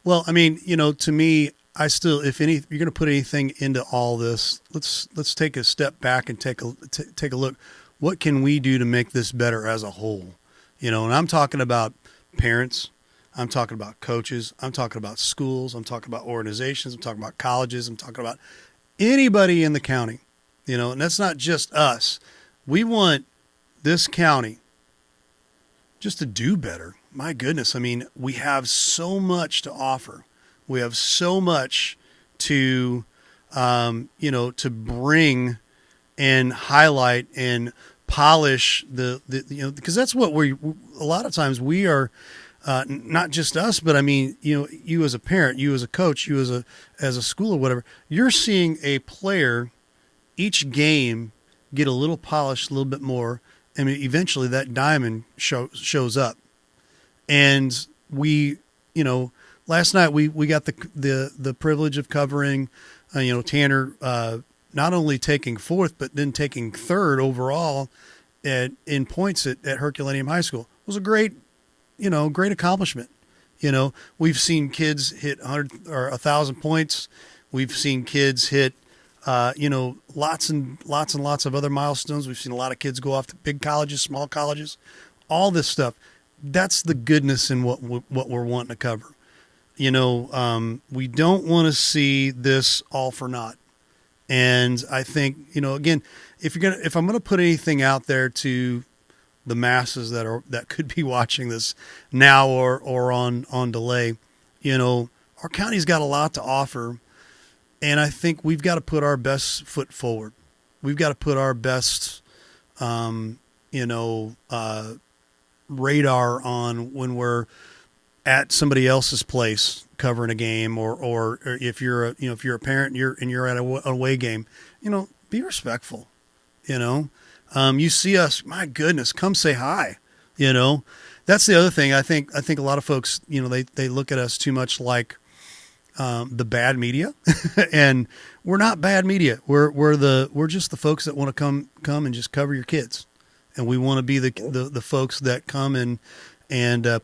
Well, I mean, you know, to me, if you're going to put anything into all this, let's take a step back and take a look. What can we do to make this better as a whole? You know, and I'm talking about parents. I'm talking about coaches. I'm talking about schools. I'm talking about organizations. I'm talking about colleges. I'm talking about anybody in the county, you know, and that's not just us. We want this county just to do better. My goodness. I mean, we have so much to offer. We have so much to, you know, to bring and highlight and polish the you know, because that's what a lot of times we are, not just us, but I mean, you know, you as a parent, you as a coach, you as a school or whatever, you're seeing a player each game get a little polished, a little bit more. I mean, eventually that diamond shows up. And we, you know, last night we got the privilege of covering, you know, Tanner, not only taking fourth, but then taking third overall in points at Herculaneum High School. It was a great accomplishment. You know, we've seen kids hit 100 or 1,000 points. We've seen kids hit, lots and lots of other milestones. We've seen a lot of kids go off to big colleges, small colleges, all this stuff. That's the goodness in what we're wanting to cover. We don't want to see this all for naught. And I think, again, if I'm gonna put anything out there to the masses that could be watching this now or on delay, our county's got a lot to offer, and I think we've got to put our best foot forward. We've got to put our best, radar on when we're at somebody else's place covering a game, or if you're a parent and you're at a away game, be respectful. You see us, my goodness, come say hi. That's the other thing. I think a lot of folks, they look at us too much like the bad media, and we're not bad media. We're just the folks that want to come and just cover your kids, and we want to be the folks that come and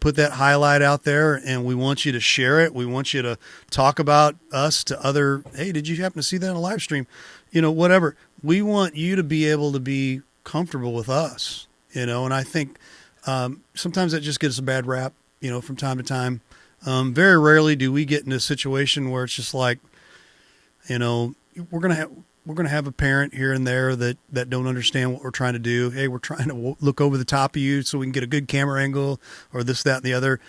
put that highlight out there, and we want you to share it. We want you to talk about us to other. Hey, did you happen to see that on a live stream? Whatever. We want you to be able to be comfortable with us, and I think sometimes that just gets a bad rap, from time to time. Very rarely do we get in a situation where it's just like, we're gonna have a parent here and there that don't understand what we're trying to do. Hey, we're trying to look over the top of you so we can get a good camera angle, or this, that, and the other.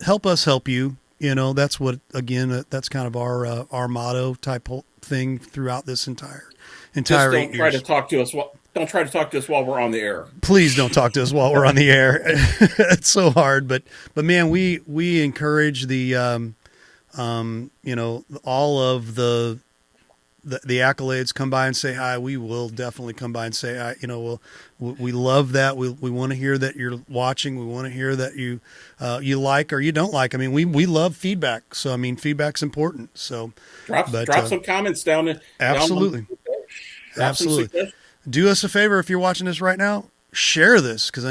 Help us help you. That's what, again, that's kind of our motto type thing throughout this entire Just don't 8 try years. to talk to us. Don't try to talk to us while we're on the air. Please don't talk to us while we're on the air. It's so hard, but man, we encourage the all of the accolades. Come by and say hi. We will definitely come by and say hi. We love that. We want to hear that you're watching. We want to hear that you like or you don't like. I mean, we love feedback. So feedback's important. So Drop some comments down. Absolutely. Absolutely. Do us a favor, if you're watching this right now, share this, because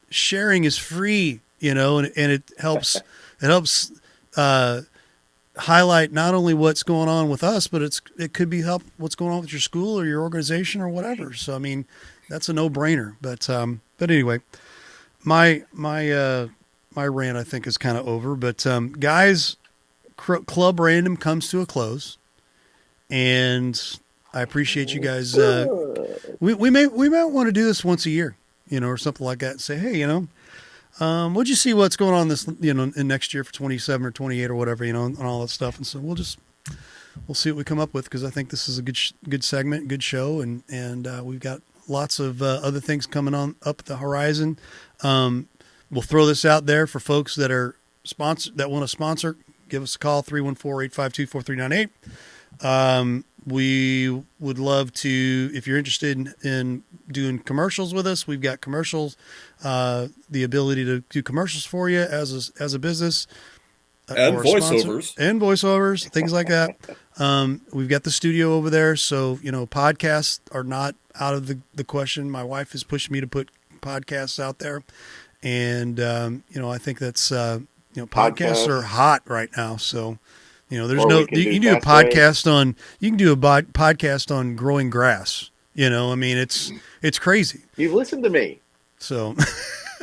sharing is free, and it helps. It helps highlight not only what's going on with us, but it could be help what's going on with your school or your organization or whatever. So that's a no-brainer. But anyway, my rant, I think, is kind of over. But guys, Club Random comes to a close, and I appreciate you guys. We might want to do this once a year, or something like that, and say, hey, what'd you see what's going on this, in next year for 27 or 28 or whatever, and all that stuff. And so we'll see what we come up with, because I think this is a good segment, good show. And we've got lots of other things coming on up the horizon. We'll throw this out there for folks that are that want to sponsor. Give us a call, 314-852-4398. We would love to, if you're interested in doing commercials with us, we've got commercials, the ability to do commercials for you as a business. And voiceovers, things like that. We've got the studio over there. So, podcasts are not out of the question. My wife has pushed me to put podcasts out there. And, I think that's, podcasts are hot right now. So, there's you can do a podcast on growing grass. It's crazy. You've listened to me. So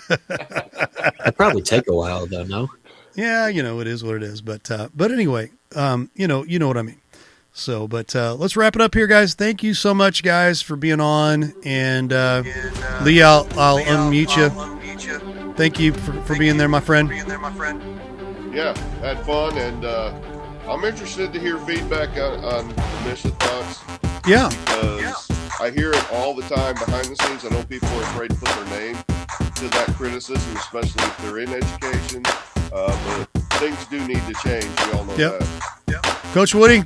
That'd probably take a while, though. No. Yeah, it is what it is. But anyway, you know what I mean. So, but let's wrap it up here, guys. Thank you so much, guys, for being on. And Lee, I'll unmute you. Thank you for being there, my friend. Yeah, had fun, and I'm interested to hear feedback on the Mission Thoughts. Yeah. Because I hear it all the time behind the scenes. I know people are afraid to put their name to that criticism, especially if they're in education. But things do need to change. We all know that. Yep. Coach Woody,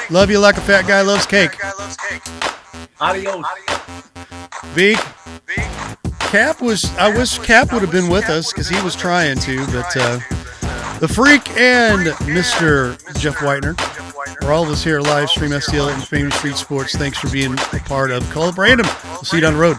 love you like a fat guy loves cake. Adios. Beak. Cap I wish Cap would have been with us, because he was trying to, but the Freak and Mr. Jeff Whitener, for all of us here at Live Stream STL and Famous Street Sports, thanks for being a part of Club Random. We'll see you down the road.